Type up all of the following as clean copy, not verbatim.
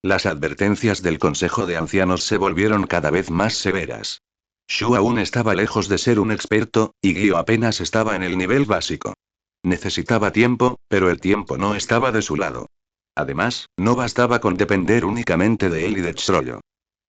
Las advertencias del Consejo de Ancianos se volvieron cada vez más severas. Shu aún estaba lejos de ser un experto, y Gyo apenas estaba en el nivel básico. Necesitaba tiempo, pero el tiempo no estaba de su lado. Además, no bastaba con depender únicamente de él y de Chrollo.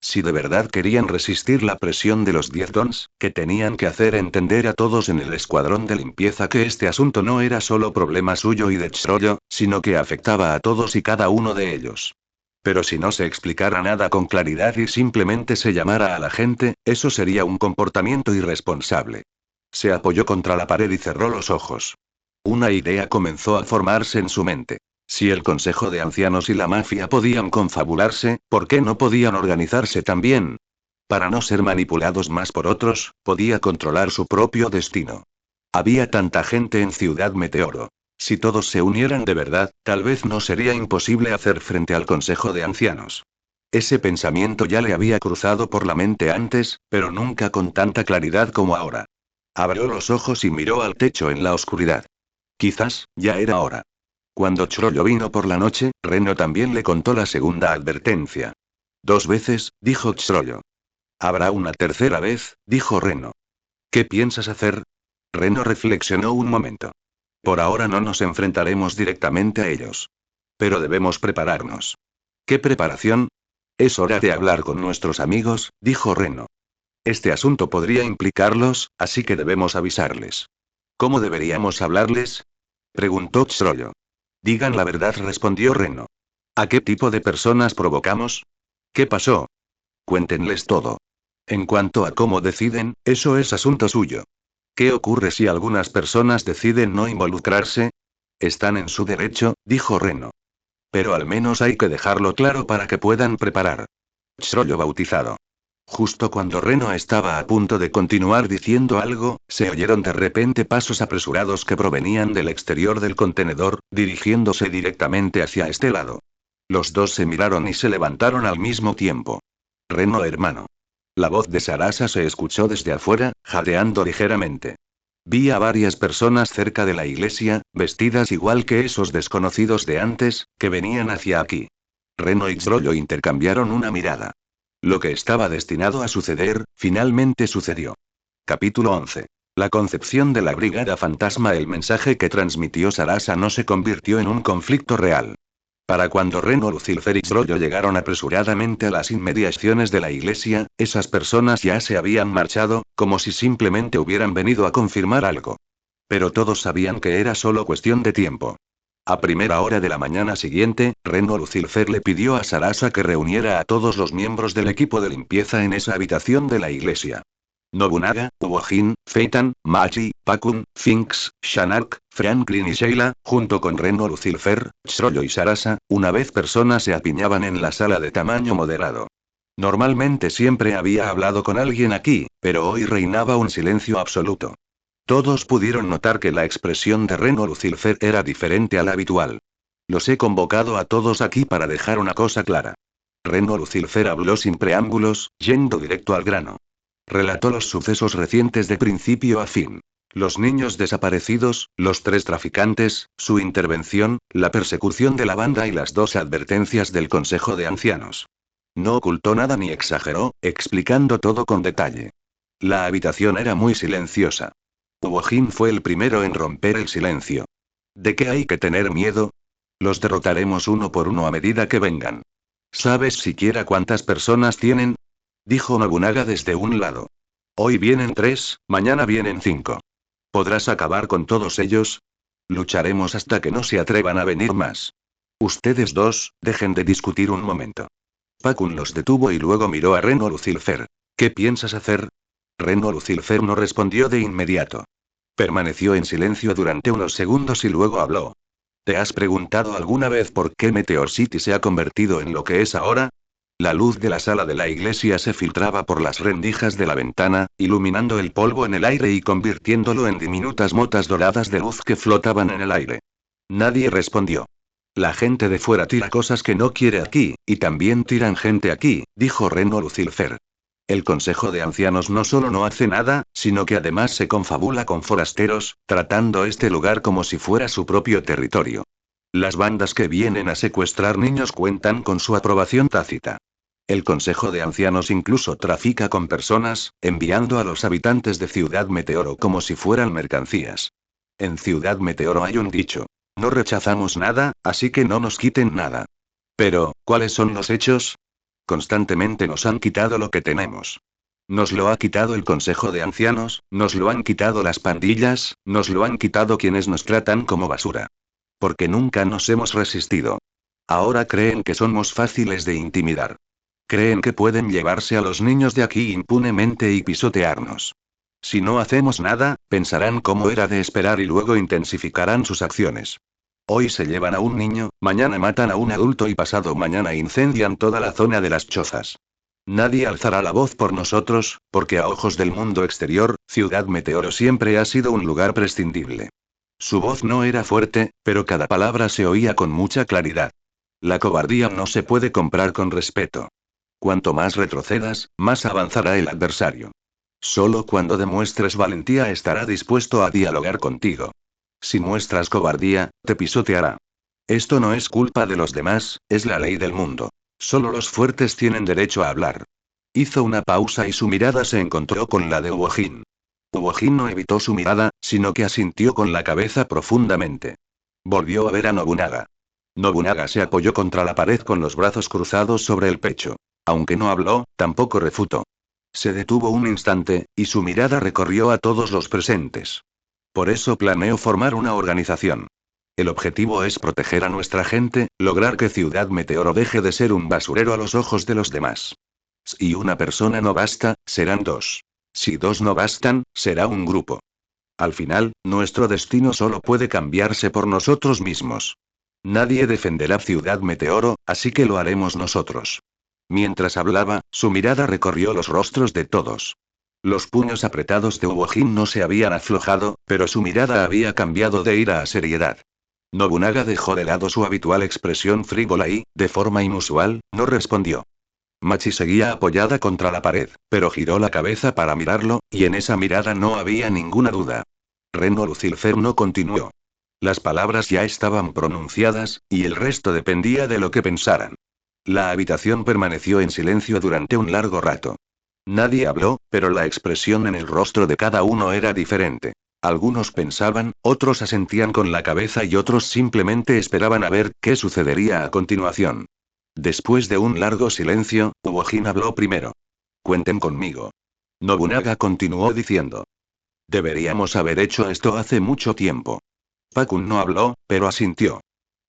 Si de verdad querían resistir la presión de los 10 dons, que tenían que hacer entender a todos en el escuadrón de limpieza que este asunto no era solo problema suyo y de Chrollo, sino que afectaba a todos y cada uno de ellos. Pero si no se explicara nada con claridad y simplemente se llamara a la gente, eso sería un comportamiento irresponsable. Se apoyó contra la pared y cerró los ojos. Una idea comenzó a formarse en su mente. Si el Consejo de Ancianos y la mafia podían confabularse, ¿por qué no podían organizarse también? Para no ser manipulados más por otros, podía controlar su propio destino. Había tanta gente en Ciudad Meteoro. Si todos se unieran de verdad, tal vez no sería imposible hacer frente al Consejo de Ancianos. Ese pensamiento ya le había cruzado por la mente antes, pero nunca con tanta claridad como ahora. Abrió los ojos y miró al techo en la oscuridad. Quizás, ya era hora. Cuando Chrollo vino por la noche, Reno también le contó la segunda advertencia. 2 veces, dijo Chrollo. Habrá una tercera vez, dijo Reno. ¿Qué piensas hacer? Reno reflexionó un momento. Por ahora no nos enfrentaremos directamente a ellos. Pero debemos prepararnos. ¿Qué preparación? Es hora de hablar con nuestros amigos, dijo Reno. Este asunto podría implicarlos, así que debemos avisarles. ¿Cómo deberíamos hablarles? Preguntó Chrollo. Digan la verdad, respondió Reno. ¿A qué tipo de personas provocamos? ¿Qué pasó? Cuéntenles todo. En cuanto a cómo deciden, eso es asunto suyo. ¿Qué ocurre si algunas personas deciden no involucrarse? Están en su derecho, dijo Reno. Pero al menos hay que dejarlo claro para que puedan preparar. Chrollo bautizado. Justo cuando Reno estaba a punto de continuar diciendo algo, se oyeron de repente pasos apresurados que provenían del exterior del contenedor, dirigiéndose directamente hacia este lado. Los dos se miraron y se levantaron al mismo tiempo. Reno hermano. La voz de Sarasa se escuchó desde afuera, jadeando ligeramente. Vi a varias personas cerca de la iglesia, vestidas igual que esos desconocidos de antes, que venían hacia aquí. Reno y Chrollo intercambiaron una mirada. Lo que estaba destinado a suceder, finalmente sucedió. Capítulo 11. La concepción de la Brigada Fantasma. El mensaje que transmitió Sarasa no se convirtió en un conflicto real. Para cuando Reno, Lucifer y Chrollo llegaron apresuradamente a las inmediaciones de la iglesia, esas personas ya se habían marchado, como si simplemente hubieran venido a confirmar algo. Pero todos sabían que era solo cuestión de tiempo. A primera hora de la mañana siguiente, Reno Lucifer le pidió a Sarasa que reuniera a todos los miembros del equipo de limpieza en esa habitación de la iglesia. Nobunaga, Uojin, Feitan, Machi, Pakun, Finks, Shanark, Franklin y Sheila, junto con Reno Lucifer, Chrollo y Sarasa, una vez personas se apiñaban en la sala de tamaño moderado. Normalmente siempre había hablado con alguien aquí, pero hoy reinaba un silencio absoluto. Todos pudieron notar que la expresión de Reno Lucifer era diferente a la habitual. Los he convocado a todos aquí para dejar una cosa clara. Reno Lucifer habló sin preámbulos, yendo directo al grano. Relató los sucesos recientes de principio a fin. Los niños desaparecidos, los 3 traficantes, su intervención, la persecución de la banda y las 2 advertencias del Consejo de Ancianos. No ocultó nada ni exageró, explicando todo con detalle. La habitación era muy silenciosa. Uojin fue el primero en romper el silencio. ¿De qué hay que tener miedo? Los derrotaremos uno por uno a medida que vengan. ¿Sabes siquiera cuántas personas tienen? Dijo Nobunaga desde un lado. Hoy vienen 3, mañana vienen 5. ¿Podrás acabar con todos ellos? Lucharemos hasta que no se atrevan a venir más. Ustedes dos, dejen de discutir un momento. Pakun los detuvo y luego miró a Reno Lucifer. ¿Qué piensas hacer? Reno Lucifer no respondió de inmediato. Permaneció en silencio durante unos segundos y luego habló. ¿Te has preguntado alguna vez por qué Meteor City se ha convertido en lo que es ahora? La luz de la sala de la iglesia se filtraba por las rendijas de la ventana, iluminando el polvo en el aire y convirtiéndolo en diminutas motas doradas de luz que flotaban en el aire. Nadie respondió. La gente de fuera tira cosas que no quiere aquí, y también tiran gente aquí, dijo Reno Lucifer. El Consejo de Ancianos no solo no hace nada, sino que además se confabula con forasteros, tratando este lugar como si fuera su propio territorio. Las bandas que vienen a secuestrar niños cuentan con su aprobación tácita. El Consejo de Ancianos incluso trafica con personas, enviando a los habitantes de Ciudad Meteoro como si fueran mercancías. En Ciudad Meteoro hay un dicho: no rechazamos nada, así que no nos quiten nada. Pero, ¿cuáles son los hechos? Constantemente nos han quitado lo que tenemos. Nos lo ha quitado el Consejo de Ancianos, nos lo han quitado las pandillas, nos lo han quitado quienes nos tratan como basura. Porque nunca nos hemos resistido. Ahora creen que somos fáciles de intimidar. Creen que pueden llevarse a los niños de aquí impunemente y pisotearnos. Si no hacemos nada, pensarán como era de esperar y luego intensificarán sus acciones. Hoy se llevan a un niño, mañana matan a un adulto y pasado mañana incendian toda la zona de las chozas. Nadie alzará la voz por nosotros, porque a ojos del mundo exterior, Ciudad Meteoro siempre ha sido un lugar prescindible. Su voz no era fuerte, pero cada palabra se oía con mucha claridad. La cobardía no se puede comprar con respeto. Cuanto más retrocedas, más avanzará el adversario. Solo cuando demuestres valentía estará dispuesto a dialogar contigo. Si muestras cobardía, te pisoteará. Esto no es culpa de los demás, es la ley del mundo. Solo los fuertes tienen derecho a hablar. Hizo una pausa y su mirada se encontró con la de Uojin. Uojin no evitó su mirada, sino que asintió con la cabeza profundamente. Volvió a ver a Nobunaga. Nobunaga se apoyó contra la pared con los brazos cruzados sobre el pecho. Aunque no habló, tampoco refutó. Se detuvo un instante, y su mirada recorrió a todos los presentes. Por eso planeo formar una organización. El objetivo es proteger a nuestra gente, lograr que Ciudad Meteoro deje de ser un basurero a los ojos de los demás. Si una persona no basta, serán dos. Si dos no bastan, será un grupo. Al final, nuestro destino solo puede cambiarse por nosotros mismos. Nadie defenderá Ciudad Meteoro, así que lo haremos nosotros. Mientras hablaba, su mirada recorrió los rostros de todos. Los puños apretados de Uojin no se habían aflojado, pero su mirada había cambiado de ira a seriedad. Nobunaga dejó de lado su habitual expresión frívola y, de forma inusual, no respondió. Machi seguía apoyada contra la pared, pero giró la cabeza para mirarlo, y en esa mirada no había ninguna duda. Reno Lucilfer no continuó. Las palabras ya estaban pronunciadas, y el resto dependía de lo que pensaran. La habitación permaneció en silencio durante un largo rato. Nadie habló, pero la expresión en el rostro de cada uno era diferente. Algunos pensaban, otros asentían con la cabeza y otros simplemente esperaban a ver qué sucedería a continuación. Después de un largo silencio, Uojin habló primero. Cuenten conmigo. Nobunaga continuó diciendo. Deberíamos haber hecho esto hace mucho tiempo. Pakun no habló, pero asintió.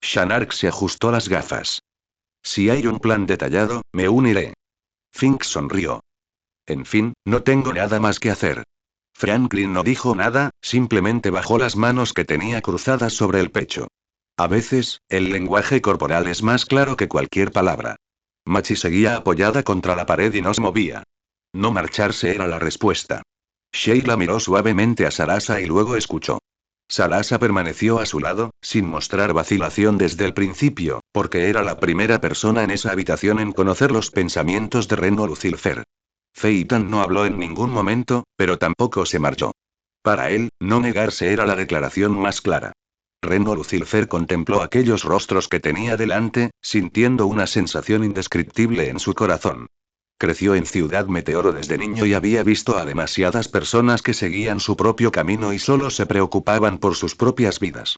Shanark se ajustó las gafas. Si hay un plan detallado, me uniré. Fink sonrió. En fin, no tengo nada más que hacer. Franklin no dijo nada, simplemente bajó las manos que tenía cruzadas sobre el pecho. A veces, el lenguaje corporal es más claro que cualquier palabra. Machi seguía apoyada contra la pared y no se movía. No marcharse era la respuesta. Sheila miró suavemente a Sarasa y luego escuchó. Sarasa permaneció a su lado, sin mostrar vacilación desde el principio, porque era la primera persona en esa habitación en conocer los pensamientos de Reno Lucilfer. Feitan no habló en ningún momento, pero tampoco se marchó. Para él, no negarse era la declaración más clara. Reno Lucilfer contempló aquellos rostros que tenía delante, sintiendo una sensación indescriptible en su corazón. Creció en Ciudad Meteoro desde niño y había visto a demasiadas personas que seguían su propio camino y solo se preocupaban por sus propias vidas.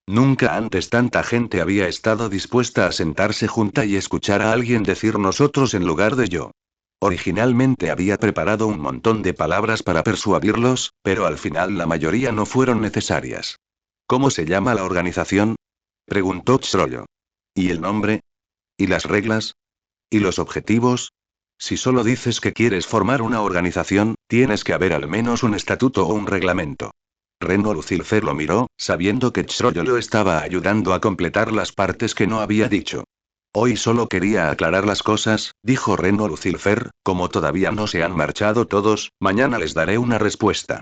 Nunca antes tanta gente había estado dispuesta a sentarse junta y escuchar a alguien decir nosotros en lugar de yo. Originalmente había preparado un montón de palabras para persuadirlos, pero al final la mayoría no fueron necesarias. ¿Cómo se llama la organización? Preguntó Chrollo. ¿Y el nombre? ¿Y las reglas? ¿Y los objetivos? Si solo dices que quieres formar una organización, tienes que haber al menos un estatuto o un reglamento. Reno Lucilfer lo miró, sabiendo que Chrollo lo estaba ayudando a completar las partes que no había dicho. Hoy solo quería aclarar las cosas, dijo Reno Lucilfer, como todavía no se han marchado todos, mañana les daré una respuesta.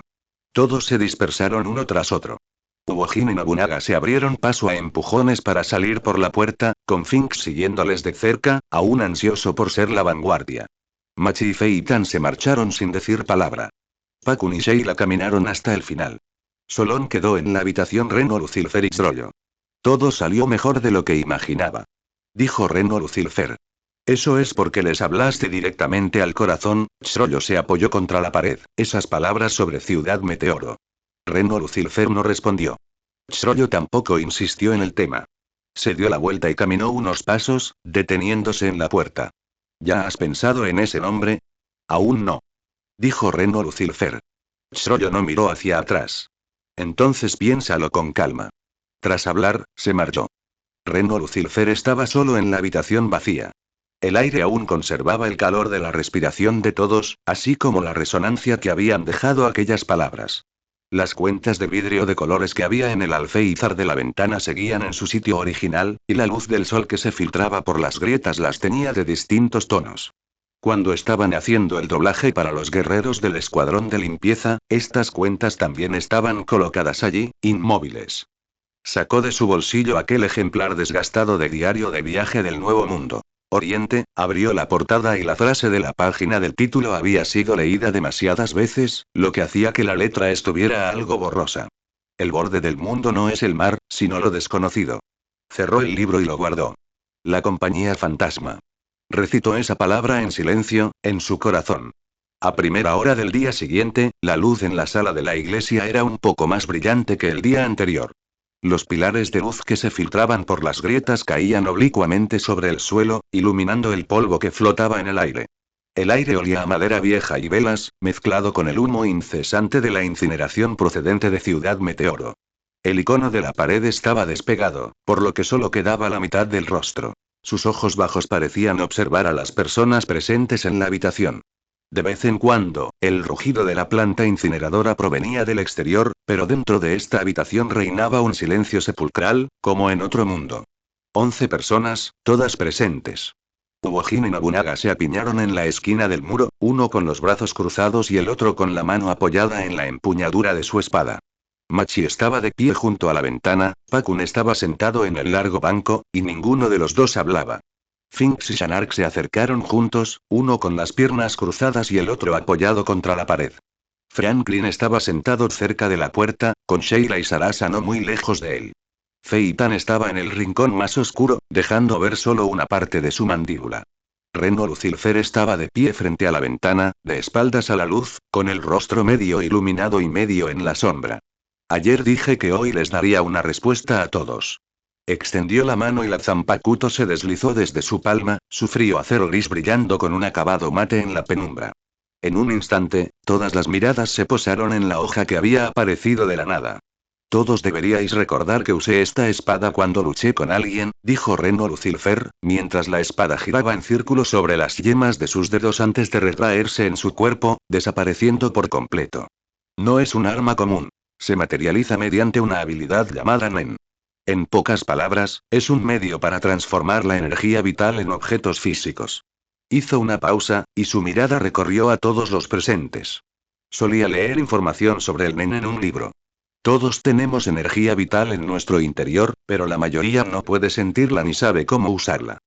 Todos se dispersaron uno tras otro. Uojin y Nobunaga se abrieron paso a empujones para salir por la puerta, con Fink siguiéndoles de cerca, aún ansioso por ser la vanguardia. Machi y Feitan se marcharon sin decir palabra. Pakun y Sheila caminaron hasta el final. Solón quedó en la habitación Reno Lucilfer y Chrollo. Todo salió mejor de lo que imaginaba. Dijo Reno Lucifer. Eso es porque les hablaste directamente al corazón. Chrollo se apoyó contra la pared. Esas palabras sobre Ciudad Meteoro. Reno Lucifer no respondió. Chrollo tampoco insistió en el tema. Se dio la vuelta y caminó unos pasos, deteniéndose en la puerta. ¿Ya has pensado en ese nombre? Aún no. Dijo Reno Lucifer. Chrollo no miró hacia atrás. Entonces piénsalo con calma. Tras hablar, se marchó. Reno Lucifer estaba solo en la habitación vacía. El aire aún conservaba el calor de la respiración de todos, así como la resonancia que habían dejado aquellas palabras. Las cuentas de vidrio de colores que había en el alféizar de la ventana seguían en su sitio original, y la luz del sol que se filtraba por las grietas las tenía de distintos tonos. Cuando estaban haciendo el doblaje para los guerreros del escuadrón de limpieza, estas cuentas también estaban colocadas allí, inmóviles. Sacó de su bolsillo aquel ejemplar desgastado de diario de viaje del Nuevo Mundo. Oriente, abrió la portada y la frase de la página del título había sido leída demasiadas veces, lo que hacía que la letra estuviera algo borrosa. El borde del mundo no es el mar, sino lo desconocido. Cerró el libro y lo guardó. La compañía fantasma. Recitó esa palabra en silencio, en su corazón. A primera hora del día siguiente, la luz en la sala de la iglesia era un poco más brillante que el día anterior. Los pilares de luz que se filtraban por las grietas caían oblicuamente sobre el suelo, iluminando el polvo que flotaba en el aire. El aire olía a madera vieja y velas, mezclado con el humo incesante de la incineración procedente de Ciudad Meteoro. El icono de la pared estaba despegado, por lo que solo quedaba la mitad del rostro. Sus ojos bajos parecían observar a las personas presentes en la habitación. De vez en cuando, el rugido de la planta incineradora provenía del exterior, pero dentro de esta habitación reinaba un silencio sepulcral, como en otro mundo. 11 personas, todas presentes. Uojin y Nobunaga se apiñaron en la esquina del muro, uno con los brazos cruzados y el otro con la mano apoyada en la empuñadura de su espada. Machi estaba de pie junto a la ventana, Pakun estaba sentado en el largo banco, y ninguno de los dos hablaba. Finks y Shanark se acercaron juntos, uno con las piernas cruzadas y el otro apoyado contra la pared. Franklin estaba sentado cerca de la puerta, con Sheila y Sarasa no muy lejos de él. Feitan estaba en el rincón más oscuro, dejando ver solo una parte de su mandíbula. Reno Lucifer estaba de pie frente a la ventana, de espaldas a la luz, con el rostro medio iluminado y medio en la sombra. Ayer dije que hoy les daría una respuesta a todos. Extendió la mano y la Zanpakuto se deslizó desde su palma, su frío acero gris brillando con un acabado mate en la penumbra. En un instante, todas las miradas se posaron en la hoja que había aparecido de la nada. Todos deberíais recordar que usé esta espada cuando luché con alguien, dijo Reno Lucifer, mientras la espada giraba en círculo sobre las yemas de sus dedos antes de retraerse en su cuerpo, desapareciendo por completo. No es un arma común. Se materializa mediante una habilidad llamada Nen. En pocas palabras, es un medio para transformar la energía vital en objetos físicos. Hizo una pausa, y su mirada recorrió a todos los presentes. Solía leer información sobre el Nen en un libro. Todos tenemos energía vital en nuestro interior, pero la mayoría no puede sentirla ni sabe cómo usarla.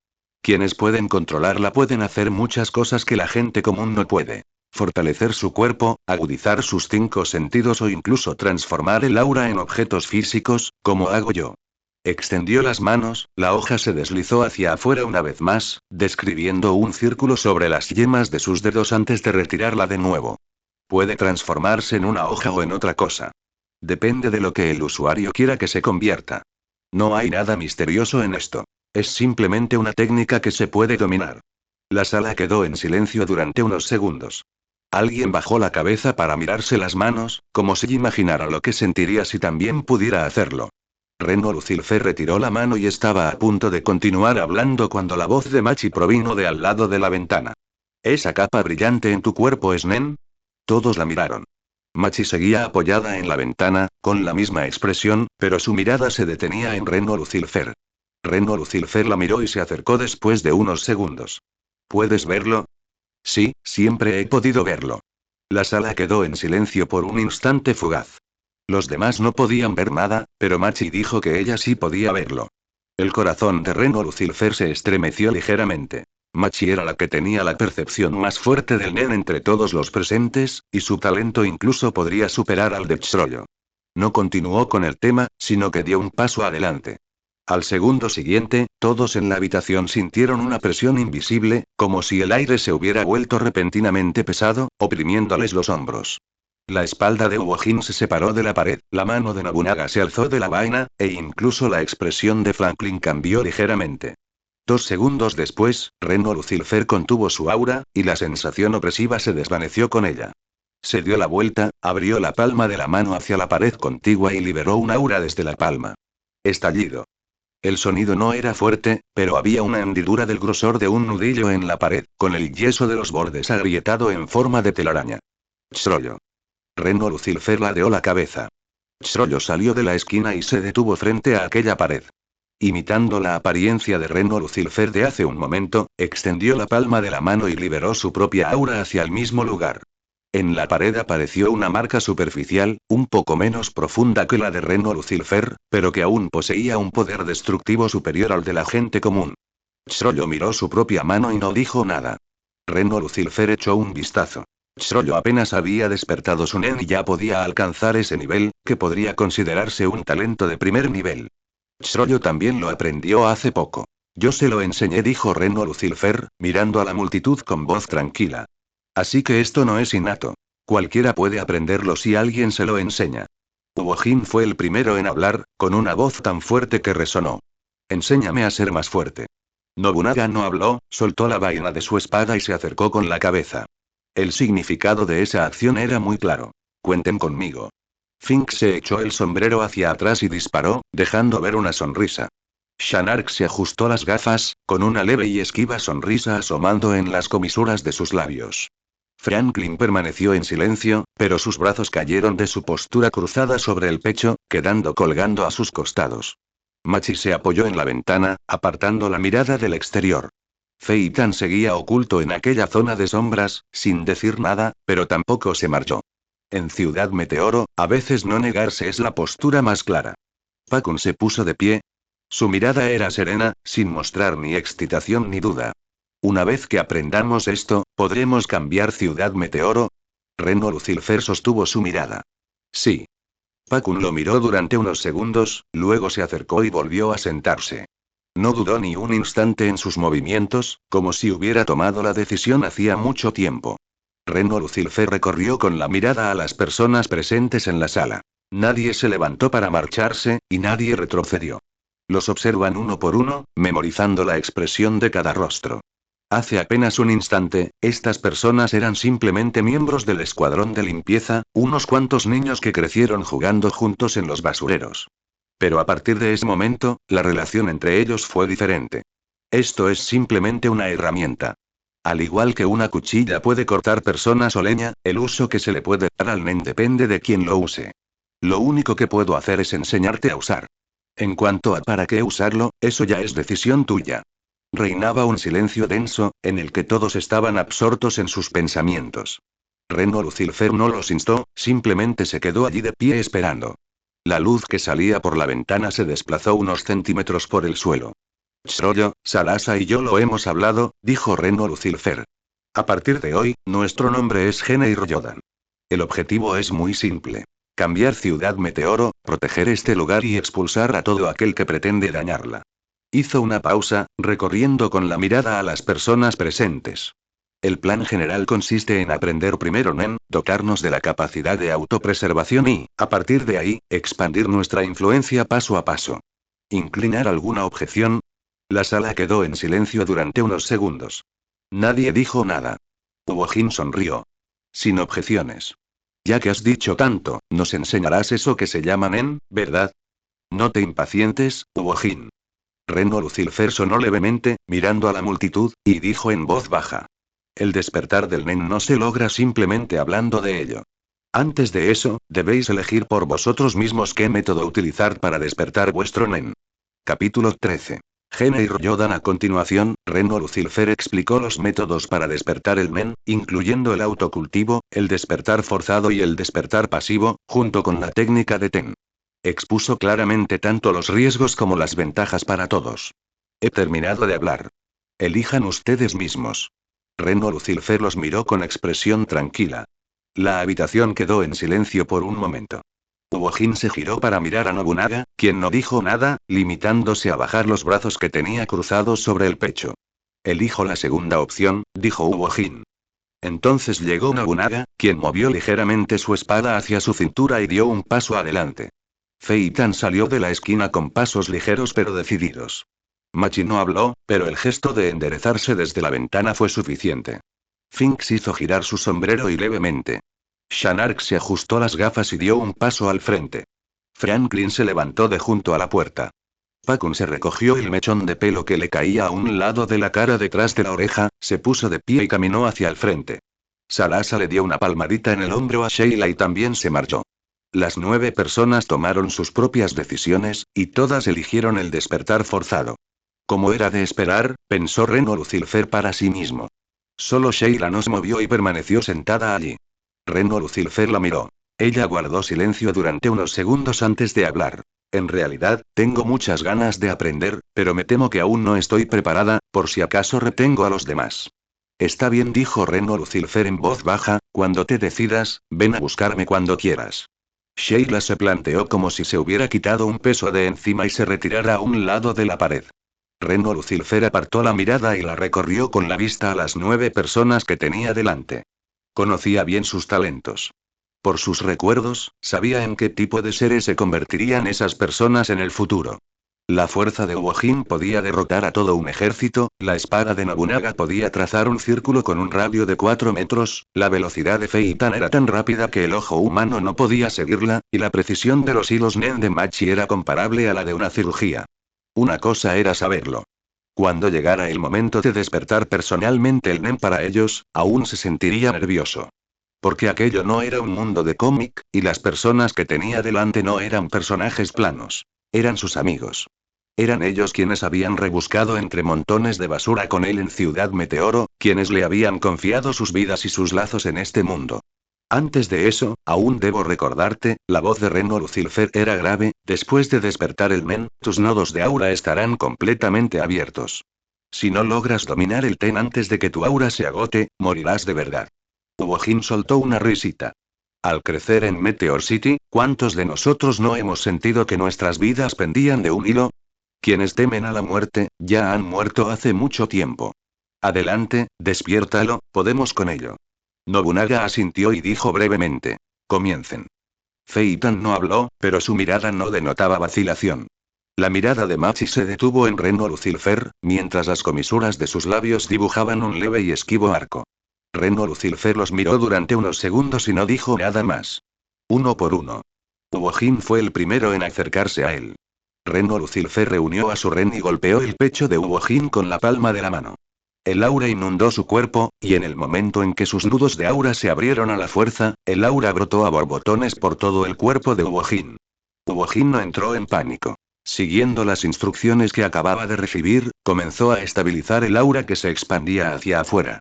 Quienes pueden controlarla pueden hacer muchas cosas que la gente común no puede. Fortalecer su cuerpo, agudizar sus 5 sentidos o incluso transformar el aura en objetos físicos, como hago yo. Extendió las manos, la hoja se deslizó hacia afuera una vez más, describiendo un círculo sobre las yemas de sus dedos antes de retirarla de nuevo. Puede transformarse en una hoja o en otra cosa. Depende de lo que el usuario quiera que se convierta. No hay nada misterioso en esto. Es simplemente una técnica que se puede dominar. La sala quedó en silencio durante unos segundos. Alguien bajó la cabeza para mirarse las manos, como si imaginara lo que sentiría si también pudiera hacerlo. Reno Lucifer retiró la mano y estaba a punto de continuar hablando cuando la voz de Machi provino de al lado de la ventana. ¿Esa capa brillante en tu cuerpo es Nen? Todos la miraron. Machi seguía apoyada en la ventana, con la misma expresión, pero su mirada se detenía en Reno Lucifer. Reno Lucifer la miró y se acercó después de unos segundos. ¿Puedes verlo? Sí, siempre he podido verlo. La sala quedó en silencio por un instante fugaz. Los demás no podían ver nada, pero Machi dijo que ella sí podía verlo. El corazón de Reno Lucifer se estremeció ligeramente. Machi era la que tenía la percepción más fuerte del Nen entre todos los presentes, y su talento incluso podría superar al de Chrollo. No continuó con el tema, sino que dio un paso adelante. Al segundo siguiente, todos en la habitación sintieron una presión invisible, como si el aire se hubiera vuelto repentinamente pesado, oprimiéndoles los hombros. La espalda de Uojin se separó de la pared, la mano de Nobunaga se alzó de la vaina, e incluso la expresión de Franklin cambió ligeramente. 2 segundos después, Reno Lucifer contuvo su aura, y la sensación opresiva se desvaneció con ella. Se dio la vuelta, abrió la palma de la mano hacia la pared contigua y liberó un aura desde la palma. Estallido. El sonido no era fuerte, pero había una hendidura del grosor de un nudillo en la pared, con el yeso de los bordes agrietado en forma de telaraña. Chrollo. Reno Lucifer ladeó la cabeza. Chrollo salió de la esquina y se detuvo frente a aquella pared. Imitando la apariencia de Reno Lucifer de hace un momento, extendió la palma de la mano y liberó su propia aura hacia el mismo lugar. En la pared apareció una marca superficial, un poco menos profunda que la de Reno Lucifer, pero que aún poseía un poder destructivo superior al de la gente común. Chrollo miró su propia mano y no dijo nada. Reno Lucifer echó un vistazo. Chrollo apenas había despertado su nen y ya podía alcanzar ese nivel, que podría considerarse un talento de primer nivel. Chrollo también lo aprendió hace poco. Yo se lo enseñé, dijo Reno Lucifer, mirando a la multitud con voz tranquila. Así que esto no es innato. Cualquiera puede aprenderlo si alguien se lo enseña. Uojin fue el primero en hablar, con una voz tan fuerte que resonó. Enséñame a ser más fuerte. Nobunaga no habló, soltó la vaina de su espada y se acercó con la cabeza. El significado de esa acción era muy claro. Cuenten conmigo. Fink se echó el sombrero hacia atrás y disparó, dejando ver una sonrisa. Shanark se ajustó las gafas, con una leve y esquiva sonrisa asomando en las comisuras de sus labios. Franklin permaneció en silencio, pero sus brazos cayeron de su postura cruzada sobre el pecho, quedando colgando a sus costados. Machi se apoyó en la ventana, apartando la mirada del exterior. Feitan seguía oculto en aquella zona de sombras, sin decir nada, pero tampoco se marchó. En Ciudad Meteoro, a veces no negarse es la postura más clara. Pakun se puso de pie. Su mirada era serena, sin mostrar ni excitación ni duda. Una vez que aprendamos esto, ¿podremos cambiar Ciudad Meteoro? Reno Lucifer sostuvo su mirada. Sí. Pakun lo miró durante unos segundos, luego se acercó y volvió a sentarse. No dudó ni un instante en sus movimientos, como si hubiera tomado la decisión hacía mucho tiempo. Reno Lucifer recorrió con la mirada a las personas presentes en la sala. Nadie se levantó para marcharse, y nadie retrocedió. Los observan uno por uno, memorizando la expresión de cada rostro. Hace apenas un instante, estas personas eran simplemente miembros del escuadrón de limpieza, unos cuantos niños que crecieron jugando juntos en los basureros. Pero a partir de ese momento, la relación entre ellos fue diferente. Esto es simplemente una herramienta. Al igual que una cuchilla puede cortar personas o leña, el uso que se le puede dar al nen depende de quién lo use. Lo único que puedo hacer es enseñarte a usar. En cuanto a para qué usarlo, eso ya es decisión tuya. Reinaba un silencio denso, en el que todos estaban absortos en sus pensamientos. Reno Lucifer no los instó, simplemente se quedó allí de pie esperando. La luz que salía por la ventana se desplazó unos centímetros por el suelo. Chrollo, Salasa y yo lo hemos hablado, dijo Reno Lucifer. A partir de hoy, nuestro nombre es Gene Ryodan. El objetivo es muy simple. Cambiar Ciudad Meteoro, proteger este lugar y expulsar a todo aquel que pretende dañarla. Hizo una pausa, recorriendo con la mirada a las personas presentes. El plan general consiste en aprender primero Nen, dotarnos de la capacidad de autopreservación y, a partir de ahí, expandir nuestra influencia paso a paso. ¿Inclinar alguna objeción? La sala quedó en silencio durante unos segundos. Nadie dijo nada. Uojin sonrió. Sin objeciones. Ya que has dicho tanto, nos enseñarás eso que se llama Nen, ¿verdad? No te impacientes, Uojin. Reno Lucifer sonó levemente, mirando a la multitud, y dijo en voz baja. El despertar del Nen no se logra simplemente hablando de ello. Antes de eso, debéis elegir por vosotros mismos qué método utilizar para despertar vuestro Nen. Capítulo 13. Gene y Ryodan. A continuación, Reno Lucifer explicó los métodos para despertar el Nen, incluyendo el autocultivo, el despertar forzado y el despertar pasivo, junto con la técnica de Ten. Expuso claramente tanto los riesgos como las ventajas para todos. He terminado de hablar. Elijan ustedes mismos. Reno Lucifer los miró con expresión tranquila. La habitación quedó en silencio por un momento. Jin se giró para mirar a Nobunaga, quien no dijo nada, limitándose a bajar los brazos que tenía cruzados sobre el pecho. Elijo la segunda opción, dijo Jin. Entonces llegó Nobunaga, quien movió ligeramente su espada hacia su cintura y dio un paso adelante. Fei Tan salió de la esquina con pasos ligeros pero decididos. Machi no habló, pero el gesto de enderezarse desde la ventana fue suficiente. Finks hizo girar su sombrero y levemente. Shanark se ajustó las gafas y dio un paso al frente. Franklin se levantó de junto a la puerta. Pakun se recogió el mechón de pelo que le caía a un lado de la cara detrás de la oreja, se puso de pie y caminó hacia el frente. Salasa le dio una palmadita en el hombro a Sheila y también se marchó. Las 9 personas tomaron sus propias decisiones, y todas eligieron el despertar forzado. Como era de esperar, pensó Reno Lucilfer para sí mismo. Solo Sheila no se movió y permaneció sentada allí. Reno Lucilfer la miró. Ella guardó silencio durante unos segundos antes de hablar. En realidad, tengo muchas ganas de aprender, pero me temo que aún no estoy preparada, por si acaso retengo a los demás. Está bien, dijo Reno Lucilfer en voz baja, cuando te decidas, ven a buscarme cuando quieras. Sheila se planteó como si se hubiera quitado un peso de encima y se retirara a un lado de la pared. Reno Lucilfer apartó la mirada y la recorrió con la vista a las 9 personas que tenía delante. Conocía bien sus talentos. Por sus recuerdos, sabía en qué tipo de seres se convertirían esas personas en el futuro. La fuerza de Jin podía derrotar a todo un ejército, la espada de Nobunaga podía trazar un círculo con un radio de 4 metros, la velocidad de Fei Tan era tan rápida que el ojo humano no podía seguirla, y la precisión de los hilos Nen de Machi era comparable a la de una cirugía. Una cosa era saberlo. Cuando llegara el momento de despertar personalmente el Nen para ellos, aún se sentiría nervioso. Porque aquello no era un mundo de cómic, y las personas que tenía delante no eran personajes planos. Eran sus amigos. Eran ellos quienes habían rebuscado entre montones de basura con él en Ciudad Meteoro, quienes le habían confiado sus vidas y sus lazos en este mundo. Antes de eso, aún debo recordarte, la voz de Reno Lucilfer era grave, después de despertar el Nen, tus nodos de aura estarán completamente abiertos. Si no logras dominar el Ten antes de que tu aura se agote, morirás de verdad. Jin soltó una risita. Al crecer en Meteor City, ¿cuántos de nosotros no hemos sentido que nuestras vidas pendían de un hilo? Quienes temen a la muerte, ya han muerto hace mucho tiempo. Adelante, despiértalo, podemos con ello. Nobunaga asintió y dijo brevemente. Comiencen. Fei Tan no habló, pero su mirada no denotaba vacilación. La mirada de Machi se detuvo en Reno Lucilfer, mientras las comisuras de sus labios dibujaban un leve y esquivo arco. Reno Lucilfer los miró durante unos segundos y no dijo nada más. Uno por uno. Jin fue el primero en acercarse a él. Reno Lucilfer reunió a su Ren y golpeó el pecho de Jin con la palma de la mano. El aura inundó su cuerpo, y en el momento en que sus nudos de aura se abrieron a la fuerza, el aura brotó a borbotones por todo el cuerpo de Jin. Jin no entró en pánico. Siguiendo las instrucciones que acababa de recibir, comenzó a estabilizar el aura que se expandía hacia afuera.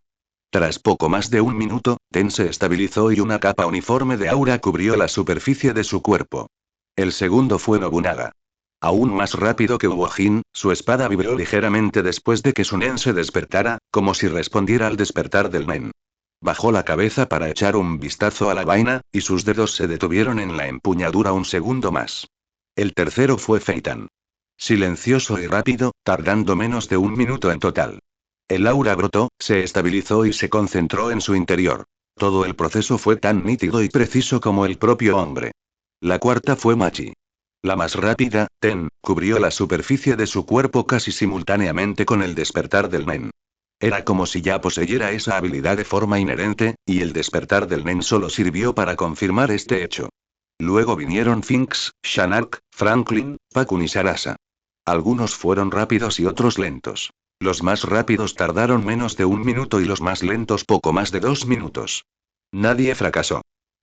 Tras poco más de un minuto, Ten se estabilizó y una capa uniforme de aura cubrió la superficie de su cuerpo. El segundo fue Nobunaga. Aún más rápido que Jin, su espada vibró ligeramente después de que su Nen se despertara, como si respondiera al despertar del Nen. Bajó la cabeza para echar un vistazo a la vaina, y sus dedos se detuvieron en la empuñadura un segundo más. El tercero fue Fei Tan. Silencioso y rápido, tardando menos de un minuto en total. El aura brotó, se estabilizó y se concentró en su interior. Todo el proceso fue tan nítido y preciso como el propio hombre. La cuarta fue Machi. La más rápida, Ten, cubrió la superficie de su cuerpo casi simultáneamente con el despertar del Nen. Era como si ya poseyera esa habilidad de forma inherente, y el despertar del Nen solo sirvió para confirmar este hecho. Luego vinieron Finks, Shanark, Franklin, Pakun y Sarasa. Algunos fueron rápidos y otros lentos. Los más rápidos tardaron menos de un minuto y los más lentos poco más de 2 minutos. Nadie fracasó.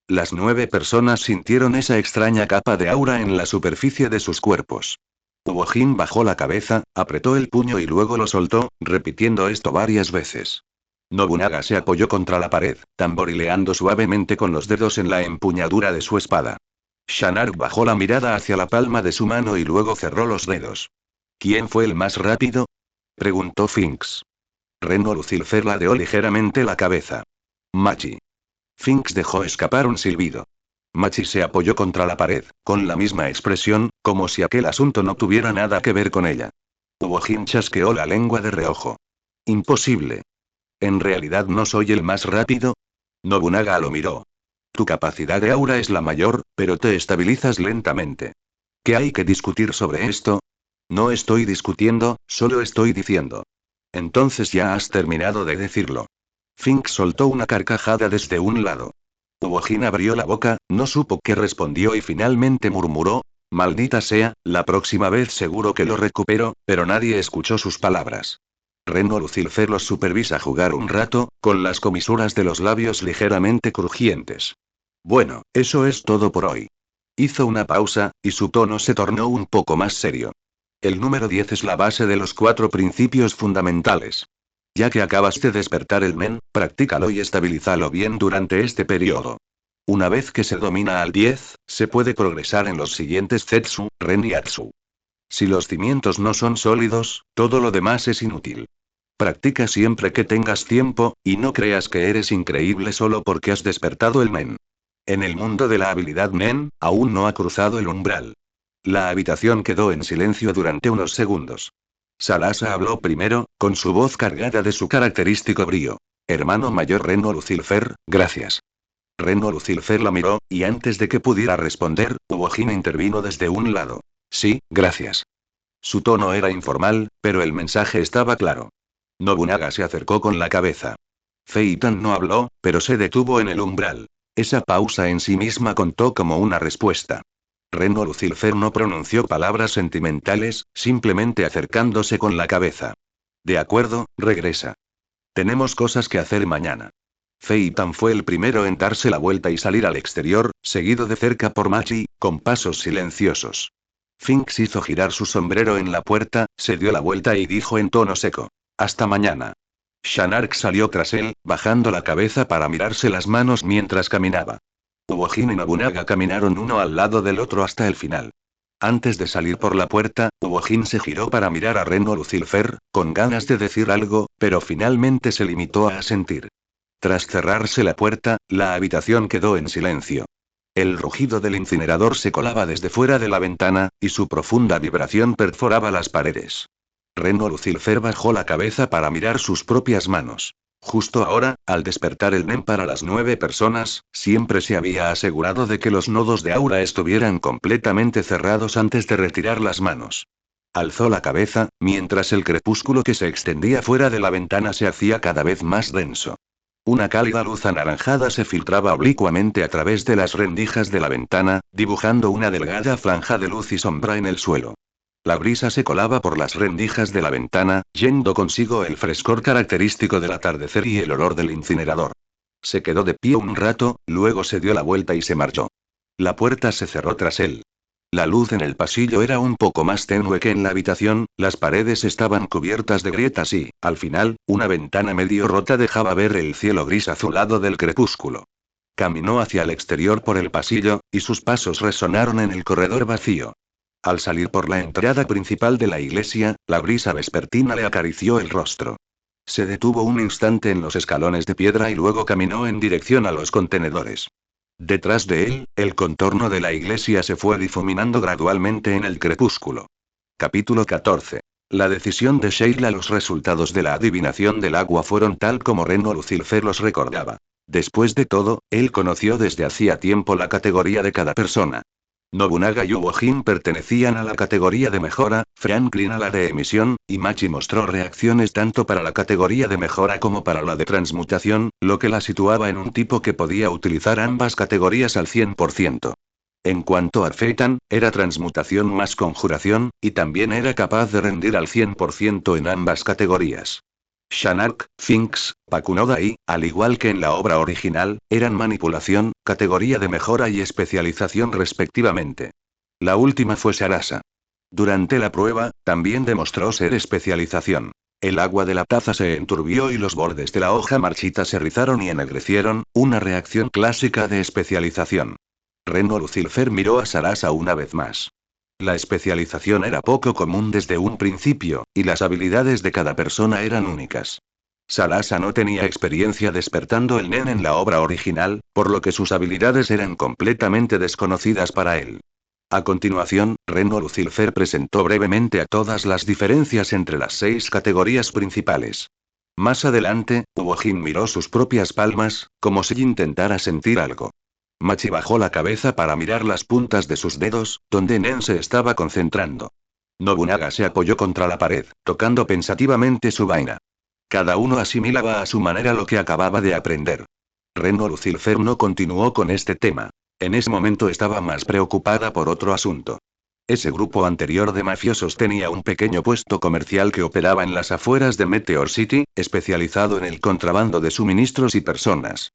Las 9 personas sintieron esa extraña capa de aura en la superficie de sus cuerpos. Jin bajó la cabeza, apretó el puño y luego lo soltó, repitiendo esto varias veces. Nobunaga se apoyó contra la pared, tamborileando suavemente con los dedos en la empuñadura de su espada. Shanark bajó la mirada hacia la palma de su mano y luego cerró los dedos. ¿Quién fue el más rápido?, preguntó Finks. Reno Lucilfer ladeó ligeramente la cabeza. Machi. Finks dejó escapar un silbido. Machi se apoyó contra la pared, con la misma expresión, como si aquel asunto no tuviera nada que ver con ella. Wojin chasqueó la lengua de reojo. Imposible. ¿En realidad no soy el más rápido? Nobunaga lo miró. Tu capacidad de aura es la mayor, pero te estabilizas lentamente. ¿Qué hay que discutir sobre esto? No estoy discutiendo, solo estoy diciendo. Entonces ya has terminado de decirlo. Fink soltó una carcajada desde un lado. Wojin abrió la boca, no supo qué respondió y finalmente murmuró: maldita sea, la próxima vez seguro que lo recupero, pero nadie escuchó sus palabras. Reno Lucilfer los supervisa jugar un rato, con las comisuras de los labios ligeramente crujientes. Bueno, eso es todo por hoy. Hizo una pausa, y su tono se tornó un poco más serio. El número 10 es la base de los 4 principios fundamentales. Ya que acabas de despertar el men, practícalo y estabilízalo bien durante este periodo. Una vez que se domina al 10, se puede progresar en los siguientes Zetsu, Ren y Atsu. Si los cimientos no son sólidos, todo lo demás es inútil. Practica siempre que tengas tiempo, y no creas que eres increíble solo porque has despertado el men. En el mundo de la habilidad men, aún no ha cruzado el umbral. La habitación quedó en silencio durante unos segundos. Salasa habló primero, con su voz cargada de su característico brío. Hermano mayor Reno Lucilfer, gracias. Reno Lucilfer la miró, y antes de que pudiera responder, Wojin intervino desde un lado. Sí, gracias. Su tono era informal, pero el mensaje estaba claro. Nobunaga se acercó con la cabeza. Feitan no habló, pero se detuvo en el umbral. Esa pausa en sí misma contó como una respuesta. Reno Lucilfer no pronunció palabras sentimentales, simplemente acercándose con la cabeza. De acuerdo, regresa. Tenemos cosas que hacer mañana. Feitan fue el primero en darse la vuelta y salir al exterior, seguido de cerca por Machi, con pasos silenciosos. Finks hizo girar su sombrero en la puerta, se dio la vuelta y dijo en tono seco: hasta mañana. Shanark salió tras él, bajando la cabeza para mirarse las manos mientras caminaba. Wojin y Nobunaga caminaron uno al lado del otro hasta el final. Antes de salir por la puerta, Wojin se giró para mirar a Reno Lucilfer, con ganas de decir algo, pero finalmente se limitó a asentir. Tras cerrarse la puerta, la habitación quedó en silencio. El rugido del incinerador se colaba desde fuera de la ventana, y su profunda vibración perforaba las paredes. Reno Lucilfer bajó la cabeza para mirar sus propias manos. Justo ahora, al despertar el NEM para las 9 personas, siempre se había asegurado de que los nodos de aura estuvieran completamente cerrados antes de retirar las manos. Alzó la cabeza, mientras el crepúsculo que se extendía fuera de la ventana se hacía cada vez más denso. Una cálida luz anaranjada se filtraba oblicuamente a través de las rendijas de la ventana, dibujando una delgada franja de luz y sombra en el suelo. La brisa se colaba por las rendijas de la ventana, yendo consigo el frescor característico del atardecer y el olor del incinerador. Se quedó de pie un rato, luego se dio la vuelta y se marchó. La puerta se cerró tras él. La luz en el pasillo era un poco más tenue que en la habitación, las paredes estaban cubiertas de grietas y, al final, una ventana medio rota dejaba ver el cielo gris azulado del crepúsculo. Caminó hacia el exterior por el pasillo, y sus pasos resonaron en el corredor vacío. Al salir por la entrada principal de la iglesia, la brisa vespertina le acarició el rostro. Se detuvo un instante en los escalones de piedra y luego caminó en dirección a los contenedores. Detrás de él, el contorno de la iglesia se fue difuminando gradualmente en el crepúsculo. Capítulo 14. La decisión de Sheila. Los resultados de la adivinación del agua fueron tal como Reno Lucilfer los recordaba. Después de todo, él conoció desde hacía tiempo la categoría de cada persona. Nobunaga y Wojin pertenecían a la categoría de mejora, Franklin a la de emisión, y Machi mostró reacciones tanto para la categoría de mejora como para la de transmutación, lo que la situaba en un tipo que podía utilizar ambas categorías al 100%. En cuanto a Feitan, era transmutación más conjuración, y también era capaz de rendir al 100% en ambas categorías. Shanark, Finks, Pakunoda y, al igual que en la obra original, eran manipulación, categoría de mejora y especialización respectivamente. La última fue Sarasa. Durante la prueba, también demostró ser especialización. El agua de la taza se enturbió y los bordes de la hoja marchita se rizaron y ennegrecieron, una reacción clásica de especialización. Reno Lucilfer miró a Sarasa una vez más. La especialización era poco común desde un principio, y las habilidades de cada persona eran únicas. Sarasa no tenía experiencia despertando el Nen en la obra original, por lo que sus habilidades eran completamente desconocidas para él. A continuación, Reno Lucifer presentó brevemente a todas las diferencias entre las 6 categorías principales. Más adelante, Wojin miró sus propias palmas, como si intentara sentir algo. Machi bajó la cabeza para mirar las puntas de sus dedos, donde Nen se estaba concentrando. Nobunaga se apoyó contra la pared, tocando pensativamente su vaina. Cada uno asimilaba a su manera lo que acababa de aprender. Reno Lucifer no continuó con este tema. En ese momento estaba más preocupada por otro asunto. Ese grupo anterior de mafiosos tenía un pequeño puesto comercial que operaba en las afueras de Meteor City, especializado en el contrabando de suministros y personas.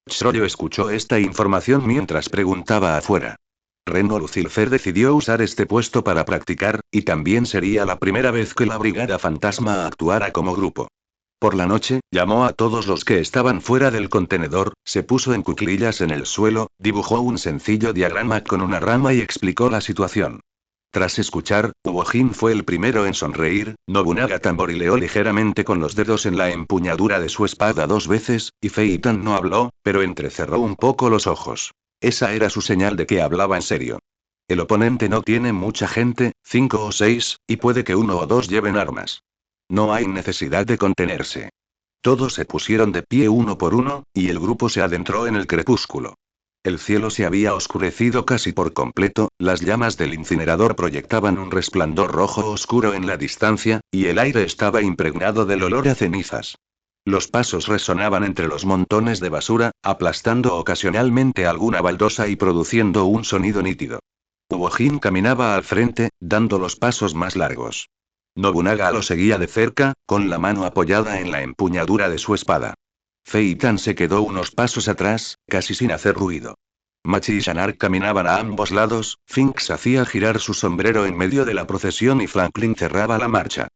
Shroyo escuchó esta información mientras preguntaba afuera. Reno Lucifer decidió usar este puesto para practicar, y también sería la primera vez que la Brigada Fantasma actuara como grupo. Por la noche, llamó a todos los que estaban fuera del contenedor, se puso en cuclillas en el suelo, dibujó un sencillo diagrama con una rama y explicó la situación. Tras escuchar, Wojin fue el primero en sonreír. Nobunaga tamborileó ligeramente con los dedos en la empuñadura de su espada 2 veces, y Feitan no habló, pero entrecerró un poco los ojos. Esa era su señal de que hablaba en serio. El oponente no tiene mucha gente, 5 o 6, y puede que 1 o 2 lleven armas. No hay necesidad de contenerse. Todos se pusieron de pie uno por uno, y el grupo se adentró en el crepúsculo. El cielo se había oscurecido casi por completo, las llamas del incinerador proyectaban un resplandor rojo oscuro en la distancia, y el aire estaba impregnado del olor a cenizas. Los pasos resonaban entre los montones de basura, aplastando ocasionalmente alguna baldosa y produciendo un sonido nítido. Wojin caminaba al frente, dando los pasos más largos. Nobunaga lo seguía de cerca, con la mano apoyada en la empuñadura de su espada. Feitan se quedó unos pasos atrás, casi sin hacer ruido. Machi y Shanark caminaban a ambos lados, Finks hacía girar su sombrero en medio de la procesión y Franklin cerraba la marcha.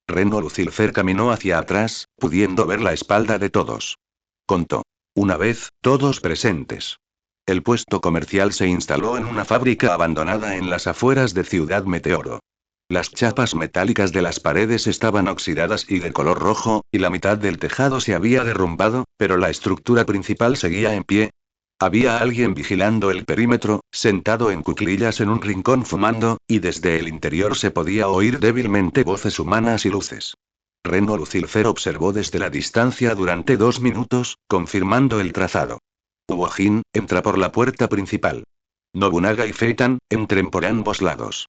Reno Lucifer caminó hacia atrás, pudiendo ver la espalda de todos. Contó. Una vez, todos presentes. El puesto comercial se instaló en una fábrica abandonada en las afueras de Ciudad Meteoro. Las chapas metálicas de las paredes estaban oxidadas y de color rojo, y la mitad del tejado se había derrumbado, pero la estructura principal seguía en pie. Había alguien vigilando el perímetro, sentado en cuclillas en un rincón fumando, y desde el interior se podía oír débilmente voces humanas y luces. Reno Lucifer observó desde la distancia durante 2 minutos, confirmando el trazado. Wojin, entra por la puerta principal. Nobunaga y Feitan, entren por ambos lados.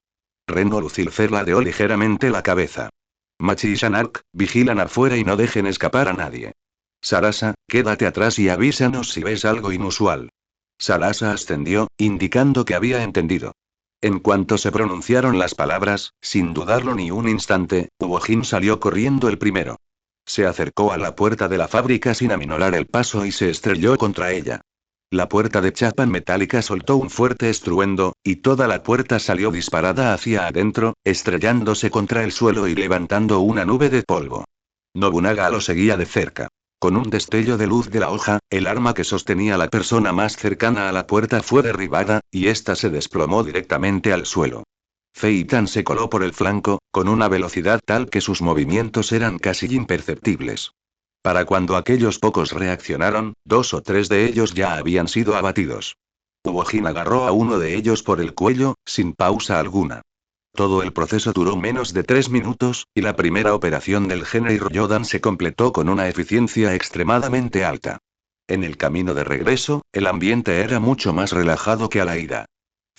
Reno Lucifer ladeó ligeramente la cabeza. Machi y Shanark, vigilan afuera y no dejen escapar a nadie. Sarasa, quédate atrás y avísanos si ves algo inusual. Sarasa ascendió, indicando que había entendido. En cuanto se pronunciaron las palabras, sin dudarlo ni un instante, Wojin salió corriendo el primero. Se acercó a la puerta de la fábrica sin aminorar el paso y se estrelló contra ella. La puerta de chapa metálica soltó un fuerte estruendo, y toda la puerta salió disparada hacia adentro, estrellándose contra el suelo y levantando una nube de polvo. Nobunaga lo seguía de cerca. Con un destello de luz de la hoja, el arma que sostenía la persona más cercana a la puerta fue derribada, y ésta se desplomó directamente al suelo. Feitan se coló por el flanco, con una velocidad tal que sus movimientos eran casi imperceptibles. Para cuando aquellos pocos reaccionaron, 2 o 3 de ellos ya habían sido abatidos. Wojin agarró a uno de ellos por el cuello, sin pausa alguna. Todo el proceso duró menos de 3 minutos, y la primera operación del Genei Ryodan se completó con una eficiencia extremadamente alta. En el camino de regreso, el ambiente era mucho más relajado que a la ida.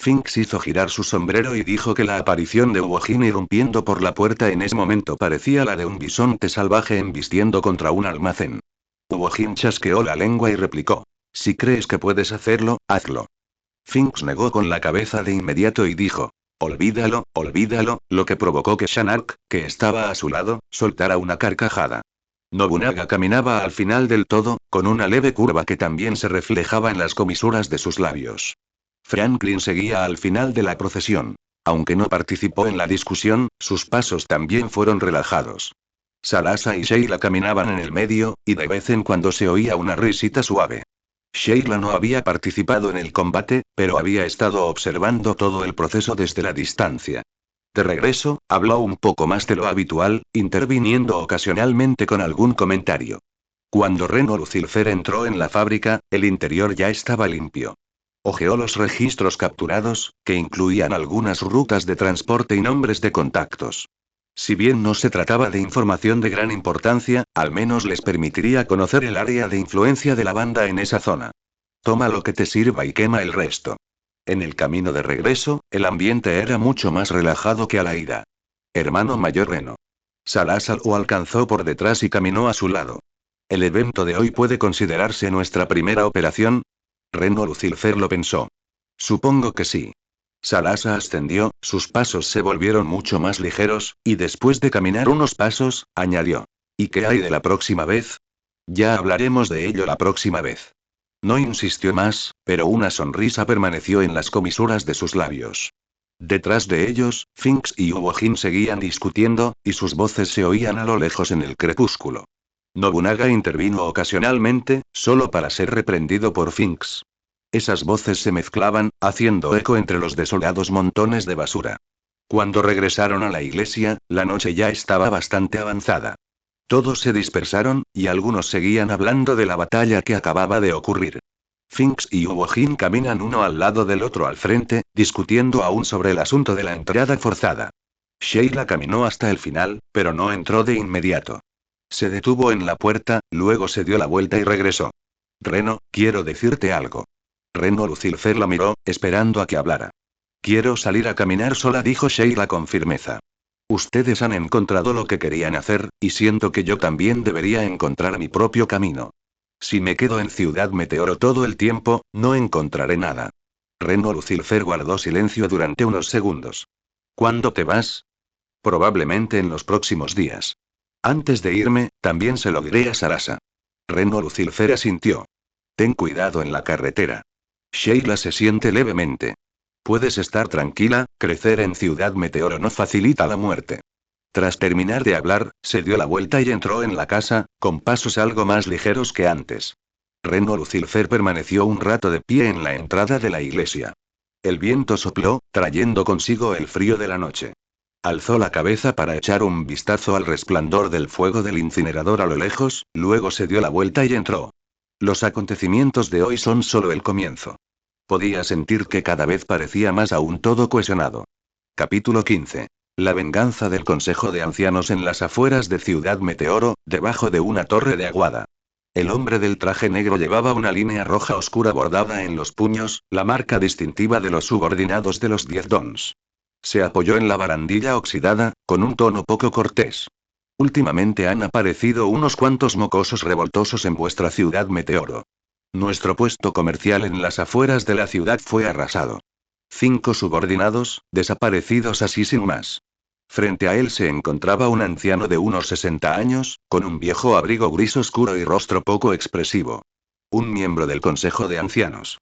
Finks hizo girar su sombrero y dijo que la aparición de Wojin irrumpiendo por la puerta en ese momento parecía la de un bisonte salvaje embistiendo contra un almacén. Wojin chasqueó la lengua y replicó. Si crees que puedes hacerlo, hazlo. Finks negó con la cabeza de inmediato y dijo. Olvídalo, olvídalo, lo que provocó que Shanark, que estaba a su lado, soltara una carcajada. Nobunaga caminaba al final del todo, con una leve curva que también se reflejaba en las comisuras de sus labios. Franklin seguía al final de la procesión. Aunque no participó en la discusión, sus pasos también fueron relajados. Sarasa y Sheila caminaban en el medio, y de vez en cuando se oía una risita suave. Sheila no había participado en el combate, pero había estado observando todo el proceso desde la distancia. De regreso, habló un poco más de lo habitual, interviniendo ocasionalmente con algún comentario. Cuando Reno Lucifer entró en la fábrica, el interior ya estaba limpio. Hojeó los registros capturados, que incluían algunas rutas de transporte y nombres de contactos. Si bien no se trataba de información de gran importancia, al menos les permitiría conocer el área de influencia de la banda en esa zona. Toma lo que te sirva y quema el resto. En el camino de regreso, el ambiente era mucho más relajado que a la ida. Hermano mayor Reno. Salasa lo alcanzó por detrás y caminó a su lado. ¿El evento de hoy puede considerarse nuestra primera operación? Reno Lucifer lo pensó. Supongo que sí. Salasa ascendió, sus pasos se volvieron mucho más ligeros, y después de caminar unos pasos, añadió. ¿Y qué hay de la próxima vez? Ya hablaremos de ello la próxima vez. No insistió más, pero una sonrisa permaneció en las comisuras de sus labios. Detrás de ellos, Finks y Uojin seguían discutiendo, y sus voces se oían a lo lejos en el crepúsculo. Nobunaga intervino ocasionalmente, solo para ser reprendido por Finks. Esas voces se mezclaban, haciendo eco entre los desolados montones de basura. Cuando regresaron a la iglesia, la noche ya estaba bastante avanzada. Todos se dispersaron, y algunos seguían hablando de la batalla que acababa de ocurrir. Finks y Uojin caminan uno al lado del otro al frente, discutiendo aún sobre el asunto de la entrada forzada. Sheila caminó hasta el final, pero no entró de inmediato. Se detuvo en la puerta, luego se dio la vuelta y regresó. Reno, quiero decirte algo. Reno Lucifer la miró, esperando a que hablara. Quiero salir a caminar sola, dijo Sheila con firmeza. Ustedes han encontrado lo que querían hacer, y siento que yo también debería encontrar mi propio camino. Si me quedo en Ciudad Meteoro todo el tiempo, no encontraré nada. Reno Lucifer guardó silencio durante unos segundos. ¿Cuándo te vas? Probablemente en los próximos días. Antes de irme, también se lo diré a Sarasa. Reno Lucifer asintió. Ten cuidado en la carretera. Sheila se siente levemente. Puedes estar tranquila, crecer en Ciudad Meteoro no facilita la muerte. Tras terminar de hablar, se dio la vuelta y entró en la casa, con pasos algo más ligeros que antes. Reno Lucifer permaneció un rato de pie en la entrada de la iglesia. El viento sopló, trayendo consigo el frío de la noche. Alzó la cabeza para echar un vistazo al resplandor del fuego del incinerador a lo lejos, luego se dio la vuelta y entró. Los acontecimientos de hoy son solo el comienzo. Podía sentir que cada vez parecía más aún todo cohesionado. Capítulo 15. La venganza del Consejo de Ancianos en las afueras de Ciudad Meteoro, debajo de una torre de aguada. El hombre del traje negro llevaba una línea roja oscura bordada en los puños, la marca distintiva de los subordinados de los 10 dons. Se apoyó en la barandilla oxidada, con un tono poco cortés. Últimamente han aparecido unos cuantos mocosos revoltosos en vuestra Ciudad Meteoro. Nuestro puesto comercial en las afueras de la ciudad fue arrasado. 5 subordinados, desaparecidos así sin más. Frente a él se encontraba un anciano de unos 60 años, con un viejo abrigo gris oscuro y rostro poco expresivo. Un miembro del Consejo de Ancianos.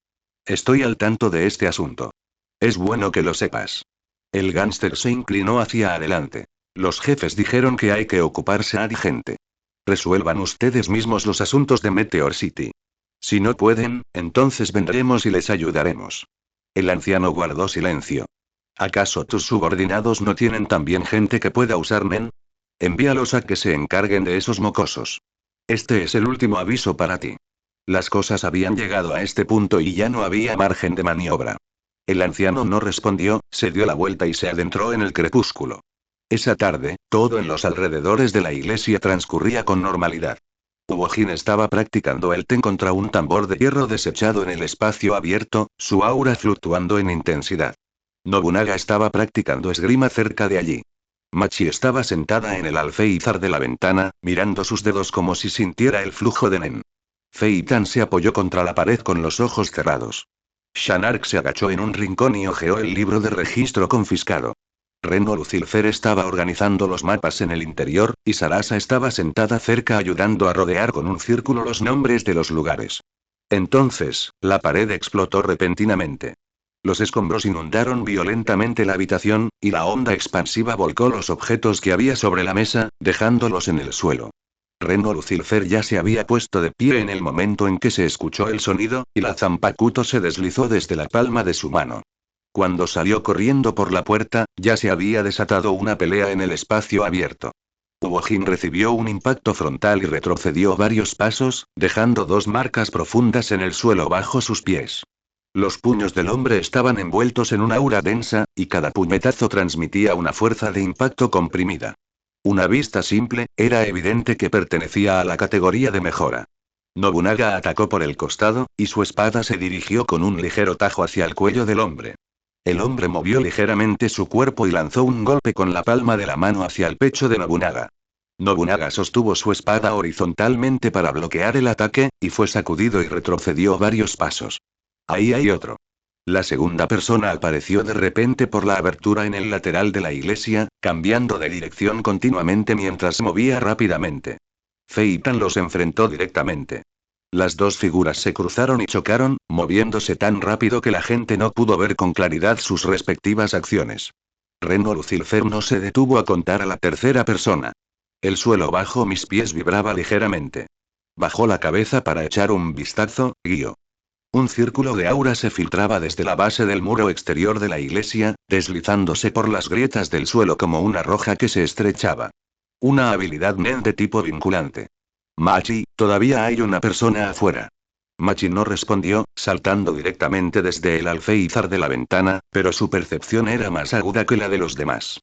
Estoy al tanto de este asunto. Es bueno que lo sepas. El gánster se inclinó hacia adelante. Los jefes dijeron que hay que ocuparse a gente. Resuelvan ustedes mismos los asuntos de Meteor City. Si no pueden, entonces vendremos y les ayudaremos. El anciano guardó silencio. ¿Acaso tus subordinados no tienen también gente que pueda usar NEN? Envíalos a que se encarguen de esos mocosos. Este es el último aviso para ti. Las cosas habían llegado a este punto y ya no había margen de maniobra. El anciano no respondió, se dio la vuelta y se adentró en el crepúsculo. Esa tarde, todo en los alrededores de la iglesia transcurría con normalidad. Uojin estaba practicando el ten contra un tambor de hierro desechado en el espacio abierto, su aura fluctuando en intensidad. Nobunaga estaba practicando esgrima cerca de allí. Machi estaba sentada en el alféizar de la ventana, mirando sus dedos como si sintiera el flujo de Nen. Feitan se apoyó contra la pared con los ojos cerrados. Shanark se agachó en un rincón y hojeó el libro de registro confiscado. Reno Lucifer estaba organizando los mapas en el interior, y Sarasa estaba sentada cerca ayudando a rodear con un círculo los nombres de los lugares. Entonces, la pared explotó repentinamente. Los escombros inundaron violentamente la habitación, y la onda expansiva volcó los objetos que había sobre la mesa, dejándolos en el suelo. Reno Lucifer ya se había puesto de pie en el momento en que se escuchó el sonido, y la Zanpakuto se deslizó desde la palma de su mano. Cuando salió corriendo por la puerta, ya se había desatado una pelea en el espacio abierto. Wojin recibió un impacto frontal y retrocedió varios pasos, dejando 2 marcas profundas en el suelo bajo sus pies. Los puños del hombre estaban envueltos en una aura densa, y cada puñetazo transmitía una fuerza de impacto comprimida. Una vista simple, era evidente que pertenecía a la categoría de mejora. Nobunaga atacó por el costado, y su espada se dirigió con un ligero tajo hacia el cuello del hombre. El hombre movió ligeramente su cuerpo y lanzó un golpe con la palma de la mano hacia el pecho de Nobunaga. Nobunaga sostuvo su espada horizontalmente para bloquear el ataque, y fue sacudido y retrocedió varios pasos. Ahí hay otro. La segunda persona apareció de repente por la abertura en el lateral de la iglesia, cambiando de dirección continuamente mientras se movía rápidamente. Fei Tan los enfrentó directamente. Las dos figuras se cruzaron y chocaron, moviéndose tan rápido que la gente no pudo ver con claridad sus respectivas acciones. Reno Lucifer no se detuvo a contar a la tercera persona. El suelo bajo mis pies vibraba ligeramente. Bajó la cabeza para echar un vistazo, guío. Un círculo de aura se filtraba desde la base del muro exterior de la iglesia, deslizándose por las grietas del suelo como una roja que se estrechaba. Una habilidad Nen de tipo vinculante. Machi, todavía hay una persona afuera. Machi no respondió, saltando directamente desde el alféizar de la ventana, pero su percepción era más aguda que la de los demás.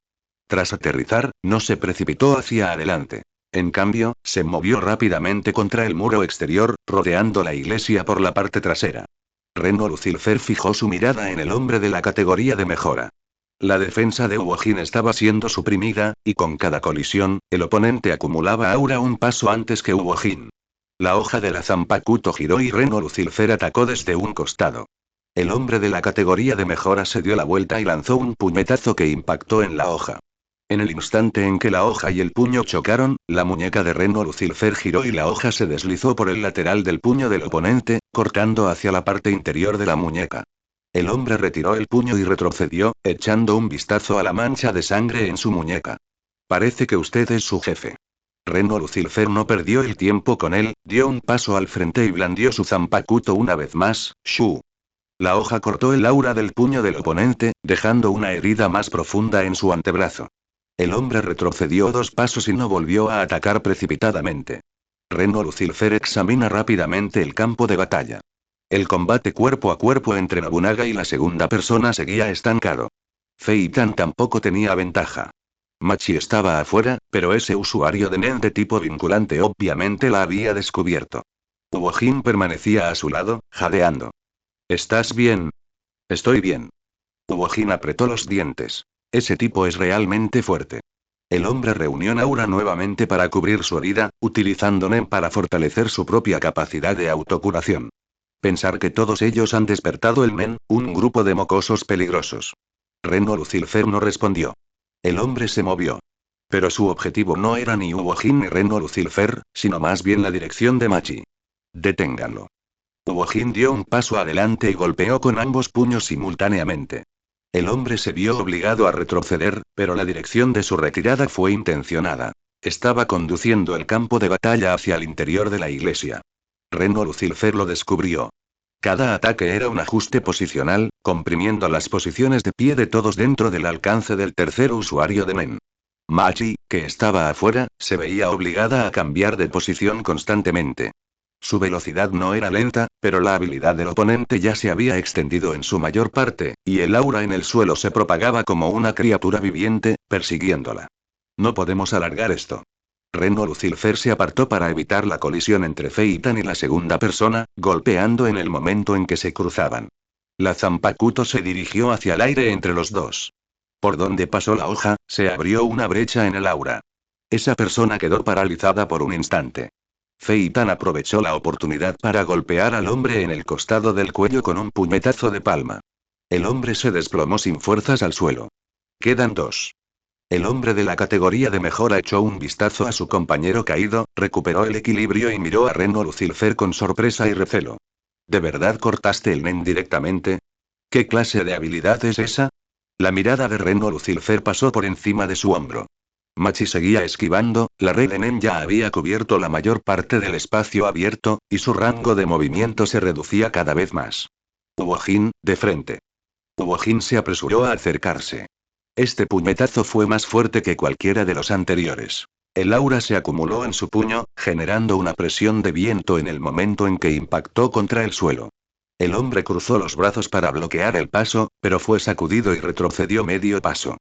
Tras aterrizar, no se precipitó hacia adelante. En cambio, se movió rápidamente contra el muro exterior, rodeando la iglesia por la parte trasera. Reno Lucifer fijó su mirada en el hombre de la categoría de mejora. La defensa de Wojin estaba siendo suprimida, y con cada colisión, el oponente acumulaba aura un paso antes que Wojin. La hoja de la Zanpakuto giró y Reno Lucifer atacó desde un costado. El hombre de la categoría de mejora se dio la vuelta y lanzó un puñetazo que impactó en la hoja. En el instante en que la hoja y el puño chocaron, la muñeca de Reno Lucifer giró y la hoja se deslizó por el lateral del puño del oponente, cortando hacia la parte interior de la muñeca. El hombre retiró el puño y retrocedió, echando un vistazo a la mancha de sangre en su muñeca. Parece que usted es su jefe. Reno Lucifer no perdió el tiempo con él, dio un paso al frente y blandió su Zanpakuto una vez más, Shu. La hoja cortó el aura del puño del oponente, dejando una herida más profunda en su antebrazo. El hombre retrocedió 2 pasos y no volvió a atacar precipitadamente. Reno Lucifer examina rápidamente el campo de batalla. El combate cuerpo a cuerpo entre Nobunaga y la segunda persona seguía estancado. Fei Tan tampoco tenía ventaja. Machi estaba afuera, pero ese usuario de Nen de tipo vinculante obviamente la había descubierto. Wojin permanecía a su lado, jadeando. ¿Estás bien? Estoy bien. Wojin apretó los dientes. Ese tipo es realmente fuerte. El hombre reunió Naura nuevamente para cubrir su herida, utilizando Nen para fortalecer su propia capacidad de autocuración. Pensar que todos ellos han despertado el Nen, un grupo de mocosos peligrosos. Reno Lucifer no respondió. El hombre se movió. Pero su objetivo no era ni Wojin ni Reno Lucifer, sino más bien la dirección de Machi. Deténganlo. Wojin dio un paso adelante y golpeó con ambos puños simultáneamente. El hombre se vio obligado a retroceder, pero la dirección de su retirada fue intencionada. Estaba conduciendo el campo de batalla hacia el interior de la iglesia. Reno Lucifer lo descubrió. Cada ataque era un ajuste posicional, comprimiendo las posiciones de pie de todos dentro del alcance del tercer usuario de Nen. Machi, que estaba afuera, se veía obligada a cambiar de posición constantemente. Su velocidad no era lenta, pero la habilidad del oponente ya se había extendido en su mayor parte, y el aura en el suelo se propagaba como una criatura viviente, persiguiéndola. No podemos alargar esto. Reno Lucifer se apartó para evitar la colisión entre Fei Tan y la segunda persona, golpeando en el momento en que se cruzaban. La Zanpakuto se dirigió hacia el aire entre los dos. Por donde pasó la hoja, se abrió una brecha en el aura. Esa persona quedó paralizada por un instante. Fei Tan aprovechó la oportunidad para golpear al hombre en el costado del cuello con un puñetazo de palma. El hombre se desplomó sin fuerzas al suelo. Quedan 2. El hombre de la categoría de mejora echó un vistazo a su compañero caído, recuperó el equilibrio y miró a Reno Lucifer con sorpresa y recelo. ¿De verdad cortaste el Nen directamente? ¿Qué clase de habilidad es esa? La mirada de Reno Lucifer pasó por encima de su hombro. Machi seguía esquivando, la red de Nen ya había cubierto la mayor parte del espacio abierto, y su rango de movimiento se reducía cada vez más. Wojin, de frente. Jin se apresuró a acercarse. Este puñetazo fue más fuerte que cualquiera de los anteriores. El aura se acumuló en su puño, generando una presión de viento en el momento en que impactó contra el suelo. El hombre cruzó los brazos para bloquear el paso, pero fue sacudido y retrocedió medio paso.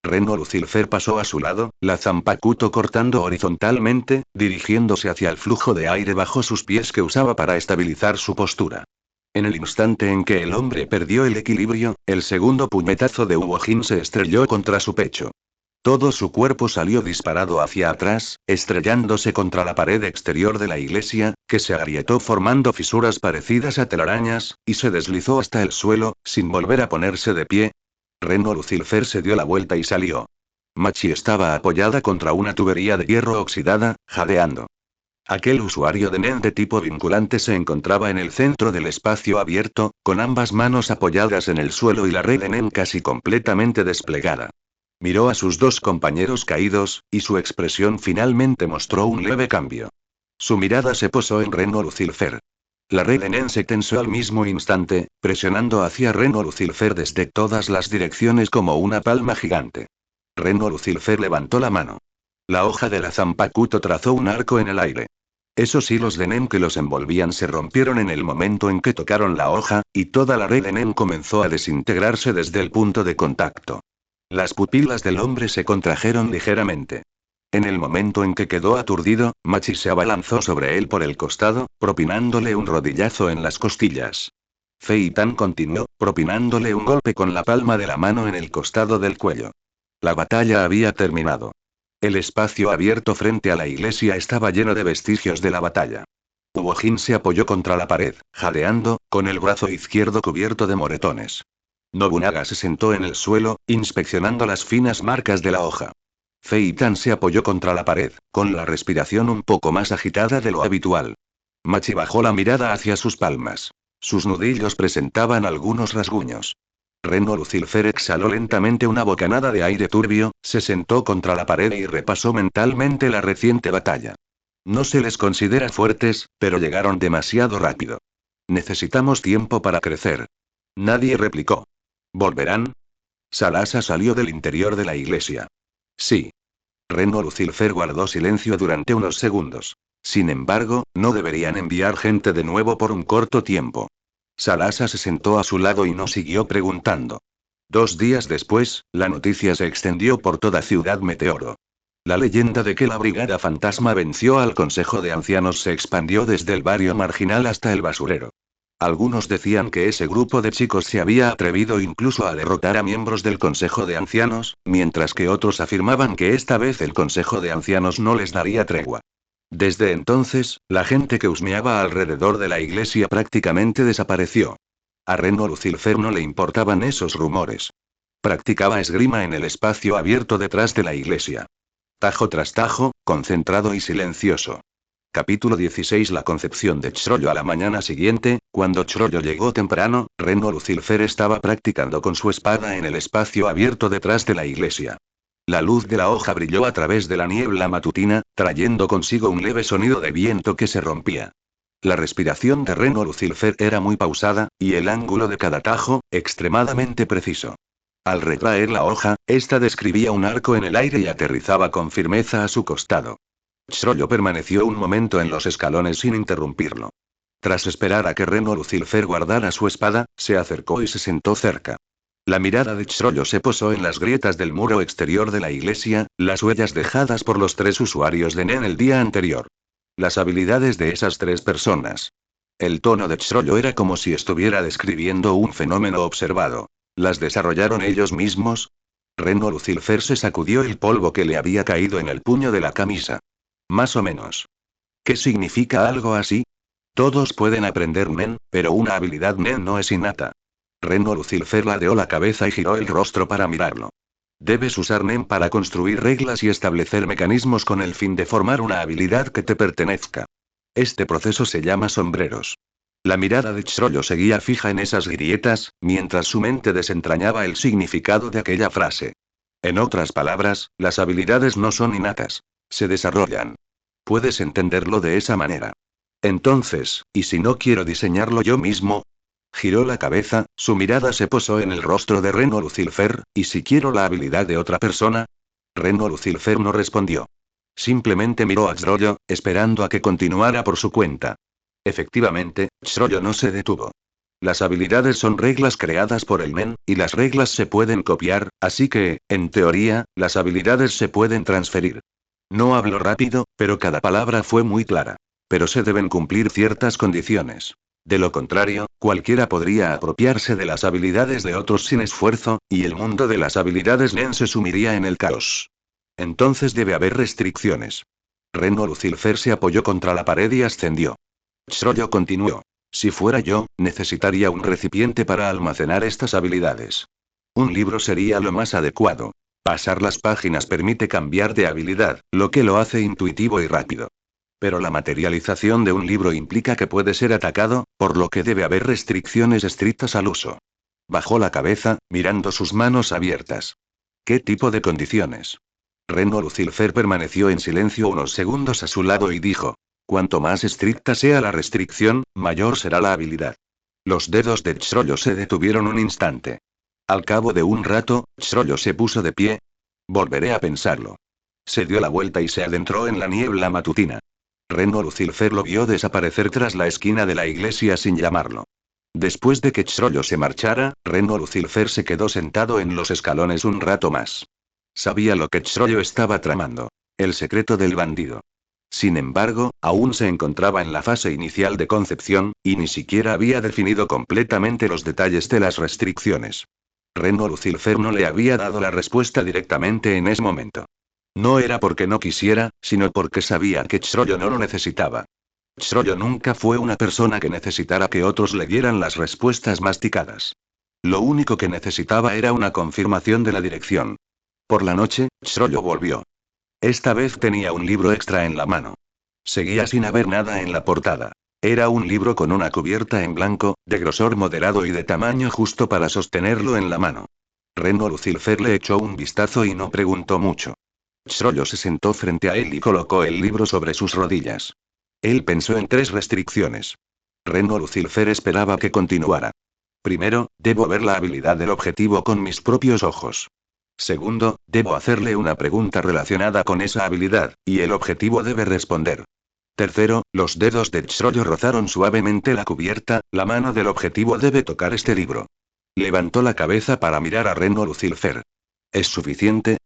Reno Lucilfer pasó a su lado, la Zanpakuto cortando horizontalmente, dirigiéndose hacia el flujo de aire bajo sus pies que usaba para estabilizar su postura. En el instante en que el hombre perdió el equilibrio, el segundo puñetazo de Jin se estrelló contra su pecho. Todo su cuerpo salió disparado hacia atrás, estrellándose contra la pared exterior de la iglesia, que se agrietó formando fisuras parecidas a telarañas, y se deslizó hasta el suelo, sin volver a ponerse de pie. Reno Lucilfer se dio la vuelta y salió. Machi estaba apoyada contra una tubería de hierro oxidada, jadeando. Aquel usuario de Nen de tipo vinculante se encontraba en el centro del espacio abierto, con ambas manos apoyadas en el suelo y la red de Nen casi completamente desplegada. Miró a sus dos compañeros caídos, y su expresión finalmente mostró un leve cambio. Su mirada se posó en Reno Lucilfer. La red de Nen se tensó al mismo instante, presionando hacia Reno Lucilfer desde todas las direcciones como una palma gigante. Reno Lucilfer levantó la mano. La hoja de la Zanpakuto trazó un arco en el aire. Esos hilos de Nen que los envolvían se rompieron en el momento en que tocaron la hoja, y toda la red de Nen comenzó a desintegrarse desde el punto de contacto. Las pupilas del hombre se contrajeron ligeramente. En el momento en que quedó aturdido, Machi se abalanzó sobre él por el costado, propinándole un rodillazo en las costillas. Fei Tan continuó, propinándole un golpe con la palma de la mano en el costado del cuello. La batalla había terminado. El espacio abierto frente a la iglesia estaba lleno de vestigios de la batalla. Jin se apoyó contra la pared, jadeando, con el brazo izquierdo cubierto de moretones. Nobunaga se sentó en el suelo, inspeccionando las finas marcas de la hoja. Fei Tan se apoyó contra la pared, con la respiración un poco más agitada de lo habitual. Machi bajó la mirada hacia sus palmas. Sus nudillos presentaban algunos rasguños. Reno Lucilfer exhaló lentamente una bocanada de aire turbio, se sentó contra la pared y repasó mentalmente la reciente batalla. No se les considera fuertes, pero llegaron demasiado rápido. Necesitamos tiempo para crecer. Nadie replicó. ¿Volverán? Salasa salió del interior de la iglesia. Sí. Reno Lucilfer guardó silencio durante unos segundos. Sin embargo, no deberían enviar gente de nuevo por un corto tiempo. Salasa se sentó a su lado y no siguió preguntando. 2 días después, la noticia se extendió por toda Ciudad Meteoro. La leyenda de que la Brigada Fantasma venció al Consejo de Ancianos se expandió desde el barrio marginal hasta el basurero. Algunos decían que ese grupo de chicos se había atrevido incluso a derrotar a miembros del Consejo de Ancianos, mientras que otros afirmaban que esta vez el Consejo de Ancianos no les daría tregua. Desde entonces, la gente que husmeaba alrededor de la iglesia prácticamente desapareció. A Reno Lucilfer no le importaban esos rumores. Practicaba esgrima en el espacio abierto detrás de la iglesia. Tajo tras tajo, concentrado y silencioso. Capítulo 16. La concepción de Chrollo. A la mañana siguiente, cuando Chrollo llegó temprano, Reno Lucilfer estaba practicando con su espada en el espacio abierto detrás de la iglesia. La luz de la hoja brilló a través de la niebla matutina, trayendo consigo un leve sonido de viento que se rompía. La respiración de Reno Lucilfer era muy pausada, y el ángulo de cada tajo, extremadamente preciso. Al retraer la hoja, esta describía un arco en el aire y aterrizaba con firmeza a su costado. Chrollo permaneció un momento en los escalones sin interrumpirlo. Tras esperar a que Reno Lucilfer guardara su espada, se acercó y se sentó cerca. La mirada de Chrollo se posó en las grietas del muro exterior de la iglesia, las huellas dejadas por los 3 usuarios de Nen el día anterior. Las habilidades de esas 3 personas. El tono de Chrollo era como si estuviera describiendo un fenómeno observado. ¿Las desarrollaron ellos mismos? Reno Lucilfer se sacudió el polvo que le había caído en el puño de la camisa. Más o menos. ¿Qué significa algo así? Todos pueden aprender Nen, pero una habilidad Nen no es innata. Reno Lucilfer ladeó la cabeza y giró el rostro para mirarlo. Debes usar Nen para construir reglas y establecer mecanismos con el fin de formar una habilidad que te pertenezca. Este proceso se llama sombreros. La mirada de Chrollo seguía fija en esas grietas, mientras su mente desentrañaba el significado de aquella frase. En otras palabras, las habilidades no son innatas. Se desarrollan. ¿Puedes entenderlo de esa manera? Entonces, ¿y si no quiero diseñarlo yo mismo? Giró la cabeza, su mirada se posó en el rostro de Reno Lucifer, ¿y si quiero la habilidad de otra persona? Reno Lucifer no respondió. Simplemente miró a Xrollo, esperando a que continuara por su cuenta. Efectivamente, Xrollo no se detuvo. Las habilidades son reglas creadas por el Men, y las reglas se pueden copiar, así que, en teoría, las habilidades se pueden transferir. No habló rápido, pero cada palabra fue muy clara. Pero se deben cumplir ciertas condiciones. De lo contrario, cualquiera podría apropiarse de las habilidades de otros sin esfuerzo, y el mundo de las habilidades Nen se sumiría en el caos. Entonces debe haber restricciones. Reno Lucifer se apoyó contra la pared y ascendió. Xrollo continuó. Si fuera yo, necesitaría un recipiente para almacenar estas habilidades. Un libro sería lo más adecuado. Pasar las páginas permite cambiar de habilidad, lo que lo hace intuitivo y rápido. Pero la materialización de un libro implica que puede ser atacado, por lo que debe haber restricciones estrictas al uso. Bajó la cabeza, mirando sus manos abiertas. ¿Qué tipo de condiciones? Reno Lucifer permaneció en silencio unos segundos a su lado y dijo. Cuanto más estricta sea la restricción, mayor será la habilidad. Los dedos de Xrollo se detuvieron un instante. Al cabo de un rato, Xrollo se puso de pie. Volveré a pensarlo. Se dio la vuelta y se adentró en la niebla matutina. Reno Lucifer lo vio desaparecer tras la esquina de la iglesia sin llamarlo. Después de que Xrollo se marchara, Reno Lucifer se quedó sentado en los escalones un rato más. Sabía lo que Xrollo estaba tramando. El secreto del bandido. Sin embargo, aún se encontraba en la fase inicial de concepción, y ni siquiera había definido completamente los detalles de las restricciones. Reno Lucifer no le había dado la respuesta directamente en ese momento. No era porque no quisiera, sino porque sabía que Xrollo no lo necesitaba. Xrollo nunca fue una persona que necesitara que otros le dieran las respuestas masticadas. Lo único que necesitaba era una confirmación de la dirección. Por la noche, Xrollo volvió. Esta vez tenía un libro extra en la mano. Seguía sin haber nada en la portada. Era un libro con una cubierta en blanco, de grosor moderado y de tamaño justo para sostenerlo en la mano. Reno Lucifer le echó un vistazo y no preguntó mucho. Xrollo se sentó frente a él y colocó el libro sobre sus rodillas. Él pensó en 3 restricciones. Reno Lucifer esperaba que continuara. Primero, debo ver la habilidad del objetivo con mis propios ojos. Segundo, debo hacerle una pregunta relacionada con esa habilidad, y el objetivo debe responder. Tercero, los dedos de Xrollo rozaron suavemente la cubierta, la mano del objetivo debe tocar este libro. Levantó la cabeza para mirar a Reno Lucifer. ¿Es suficiente?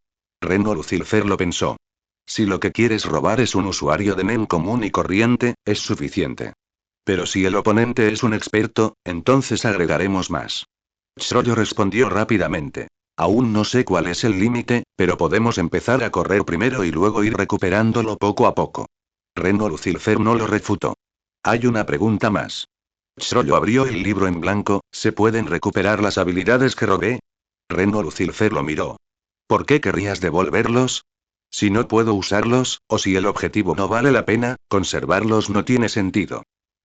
Reno Lucifer lo pensó. Si lo que quieres robar es un usuario de Nen común y corriente, es suficiente. Pero si el oponente es un experto, entonces agregaremos más. Xrollo respondió rápidamente. Aún no sé cuál es el límite, pero podemos empezar a correr primero y luego ir recuperándolo poco a poco. Reno Lucifer no lo refutó. Hay una pregunta más. Xrollo abrió el libro en blanco, ¿se pueden recuperar las habilidades que robé? Reno Lucifer lo miró. ¿Por qué querrías devolverlos? Si no puedo usarlos, o si el objetivo no vale la pena, conservarlos no tiene sentido.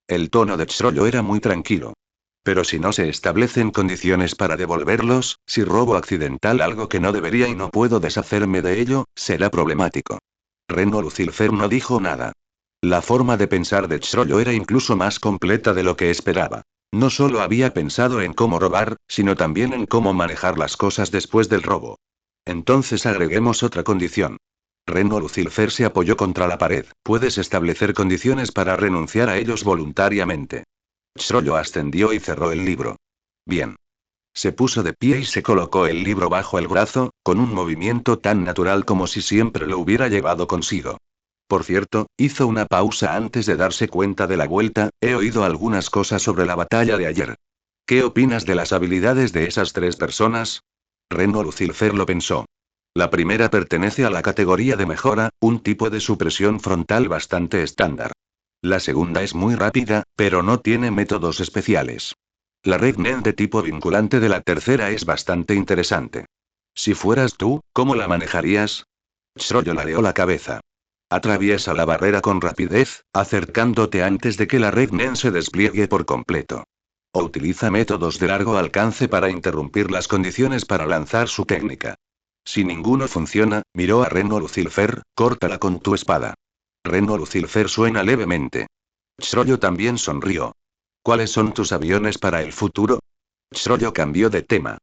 El tono de Xrollo era muy tranquilo. Pero si no se establecen condiciones para devolverlos, si robo accidental algo que no debería y no puedo deshacerme de ello, será problemático. Reno Lucifer no dijo nada. La forma de pensar de Xrollo era incluso más completa de lo que esperaba. No solo había pensado en cómo robar, sino también en cómo manejar las cosas después del robo. Entonces agreguemos otra condición. Reno Lucifer se apoyó contra la pared. Puedes establecer condiciones para renunciar a ellos voluntariamente. Xrollo ascendió y cerró el libro. Bien. Se puso de pie y se colocó el libro bajo el brazo, con un movimiento tan natural como si siempre lo hubiera llevado consigo. Por cierto, hizo una pausa antes de darse cuenta de la vuelta, he oído algunas cosas sobre la batalla de ayer. ¿Qué opinas de las habilidades de esas 3 personas? Reno Lucifer lo pensó. La primera pertenece a la categoría de mejora, un tipo de supresión frontal bastante estándar. La segunda es muy rápida, pero no tiene métodos especiales. La red Nen de tipo vinculante de la tercera es bastante interesante. Si fueras tú, ¿cómo la manejarías? Xrollo ladeó la cabeza. Atraviesa la barrera con rapidez, acercándote antes de que la red Nen se despliegue por completo. O utiliza métodos de largo alcance para interrumpir las condiciones para lanzar su técnica. Si ninguno funciona, miró a Reno Lucifer, córtala con tu espada. Reno Lucifer suena levemente. Xrollo también sonrió. ¿Cuáles son tus aviones para el futuro? Chrollo cambió de tema.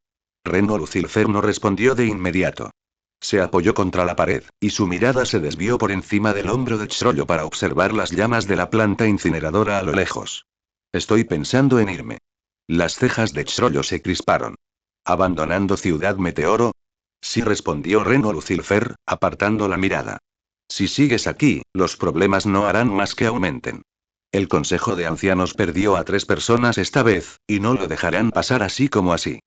Reno Lucifer no respondió de inmediato. Se apoyó contra la pared, y su mirada se desvió por encima del hombro de Chrollo para observar las llamas de la planta incineradora a lo lejos. Estoy pensando en irme. Las cejas de Chrollo se crisparon. ¿Abandonando Ciudad Meteoro? Sí, respondió Reno Lucifer, apartando la mirada. Si sigues aquí, los problemas no harán más que aumenten. El Consejo de Ancianos perdió a 3 personas esta vez, y no lo dejarán pasar así como así.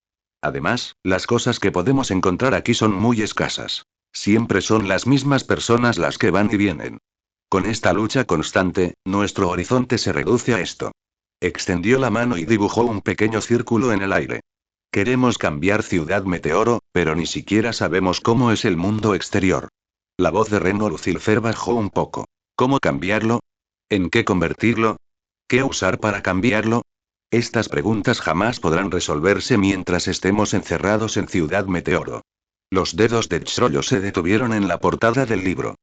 Además, las cosas que podemos encontrar aquí son muy escasas. Siempre son las mismas personas las que van y vienen. Con esta lucha constante, nuestro horizonte se reduce a esto. Extendió la mano y dibujó un pequeño círculo en el aire. Queremos cambiar Ciudad Meteoro, pero ni siquiera sabemos cómo es el mundo exterior. La voz de Reno Lucifer bajó un poco. ¿Cómo cambiarlo? ¿En qué convertirlo? ¿Qué usar para cambiarlo? Estas preguntas jamás podrán resolverse mientras estemos encerrados en Ciudad Meteoro. Los dedos de Chrollo se detuvieron en la portada del libro.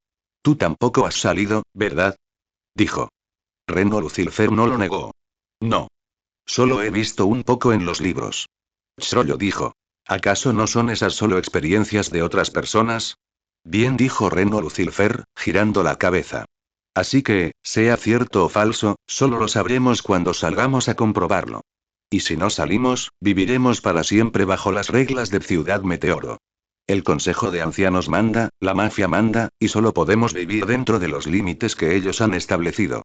Tú tampoco has salido, ¿verdad? Dijo. Reno Lucifer no lo negó. No. Solo he visto un poco en los libros. Chrollo dijo. ¿Acaso no son esas solo experiencias de otras personas? Bien, dijo Reno Lucifer, girando la cabeza. Así que, sea cierto o falso, solo lo sabremos cuando salgamos a comprobarlo. Y si no salimos, viviremos para siempre bajo las reglas de Ciudad Meteoro. El Consejo de Ancianos manda, la mafia manda, y solo podemos vivir dentro de los límites que ellos han establecido.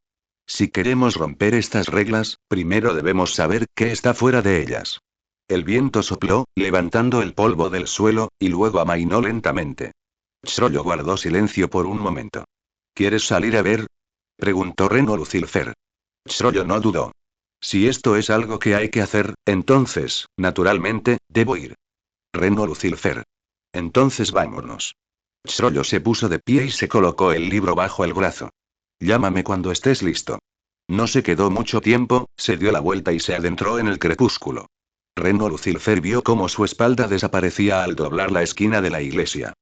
Si queremos romper estas reglas, primero debemos saber qué está fuera de ellas. El viento sopló, levantando el polvo del suelo, y luego amainó lentamente. Chrollo guardó silencio por un momento. ¿Quieres salir a ver? Preguntó Reno Lucifer. Chrollo no dudó. Si esto es algo que hay que hacer, entonces, naturalmente, debo ir. Reno Lucifer. Entonces vámonos. Chrollo se puso de pie y se colocó el libro bajo el brazo. Llámame cuando estés listo. No se quedó mucho tiempo, se dio la vuelta y se adentró en el crepúsculo. Reno Lucifer vio cómo su espalda desaparecía al doblar la esquina de la iglesia.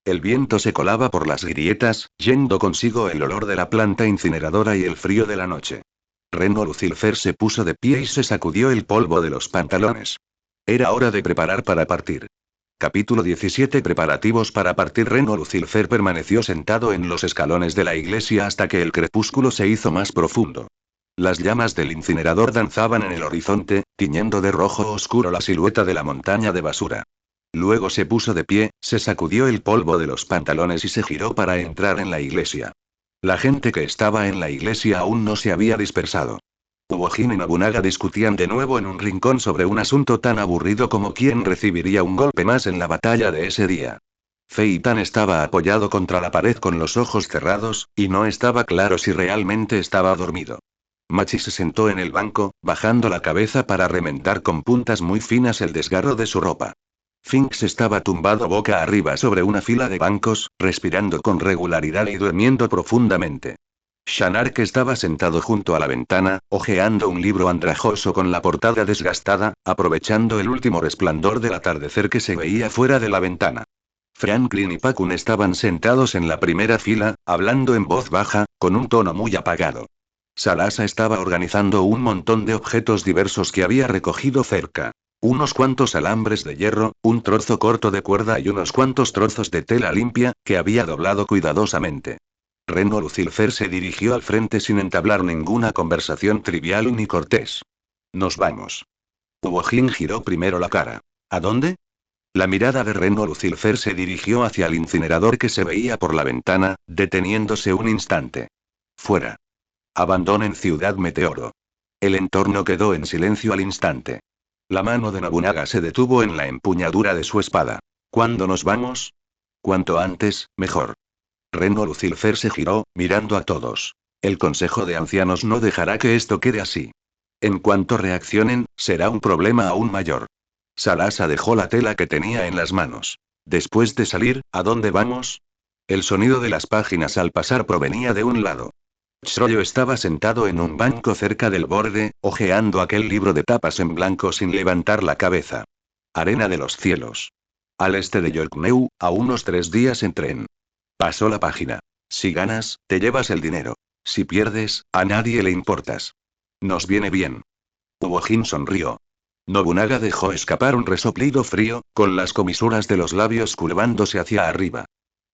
El viento se colaba por las grietas, yendo consigo el olor de la planta incineradora y el frío de la noche. Reno Lucifer se puso de pie y se sacudió el polvo de los pantalones. Era hora de preparar para partir. Capítulo 17. Preparativos para partir. Reno Lucifer permaneció sentado en los escalones de la iglesia hasta que el crepúsculo se hizo más profundo. Las llamas del incinerador danzaban en el horizonte, tiñendo de rojo oscuro la silueta de la montaña de basura. Luego se puso de pie, se sacudió el polvo de los pantalones y se giró para entrar en la iglesia. La gente que estaba en la iglesia aún no se había dispersado. Ubojin y Nobunaga discutían de nuevo en un rincón sobre un asunto tan aburrido como quién recibiría un golpe más en la batalla de ese día. Feitan estaba apoyado contra la pared con los ojos cerrados, y no estaba claro si realmente estaba dormido. Machi se sentó en el banco, bajando la cabeza para remendar con puntas muy finas el desgarro de su ropa. Finks estaba tumbado boca arriba sobre una fila de bancos, respirando con regularidad y durmiendo profundamente. Shanark estaba sentado junto a la ventana, hojeando un libro andrajoso con la portada desgastada, aprovechando el último resplandor del atardecer que se veía fuera de la ventana. Franklin y Pakun estaban sentados en la primera fila, hablando en voz baja, con un tono muy apagado. Salasa estaba organizando un montón de objetos diversos que había recogido cerca. Unos cuantos alambres de hierro, un trozo corto de cuerda y unos cuantos trozos de tela limpia, que había doblado cuidadosamente. Reno Lucifer se dirigió al frente sin entablar ninguna conversación trivial ni cortés. Nos vamos. Ubojin giró primero la cara. ¿A dónde? La mirada de Reno Lucifer se dirigió hacia el incinerador que se veía por la ventana, deteniéndose un instante. Fuera. Abandonen Ciudad Meteoro. El entorno quedó en silencio al instante. La mano de Nobunaga se detuvo en la empuñadura de su espada. ¿Cuándo nos vamos? Cuanto antes, mejor. Reno Lucifer se giró, mirando a todos. El Consejo de Ancianos no dejará que esto quede así. En cuanto reaccionen, será un problema aún mayor. Salasa dejó la tela que tenía en las manos. Después de salir, ¿a dónde vamos? El sonido de las páginas al pasar provenía de un lado. Chrollo estaba sentado en un banco cerca del borde, hojeando aquel libro de tapas en blanco sin levantar la cabeza. Arena de los cielos. Al este de Yorkneu, a unos 3 días en tren. Pasó la página. Si ganas, te llevas el dinero. Si pierdes, a nadie le importas. Nos viene bien. Uojin sonrió. Nobunaga dejó escapar un resoplido frío, con las comisuras de los labios curvándose hacia arriba.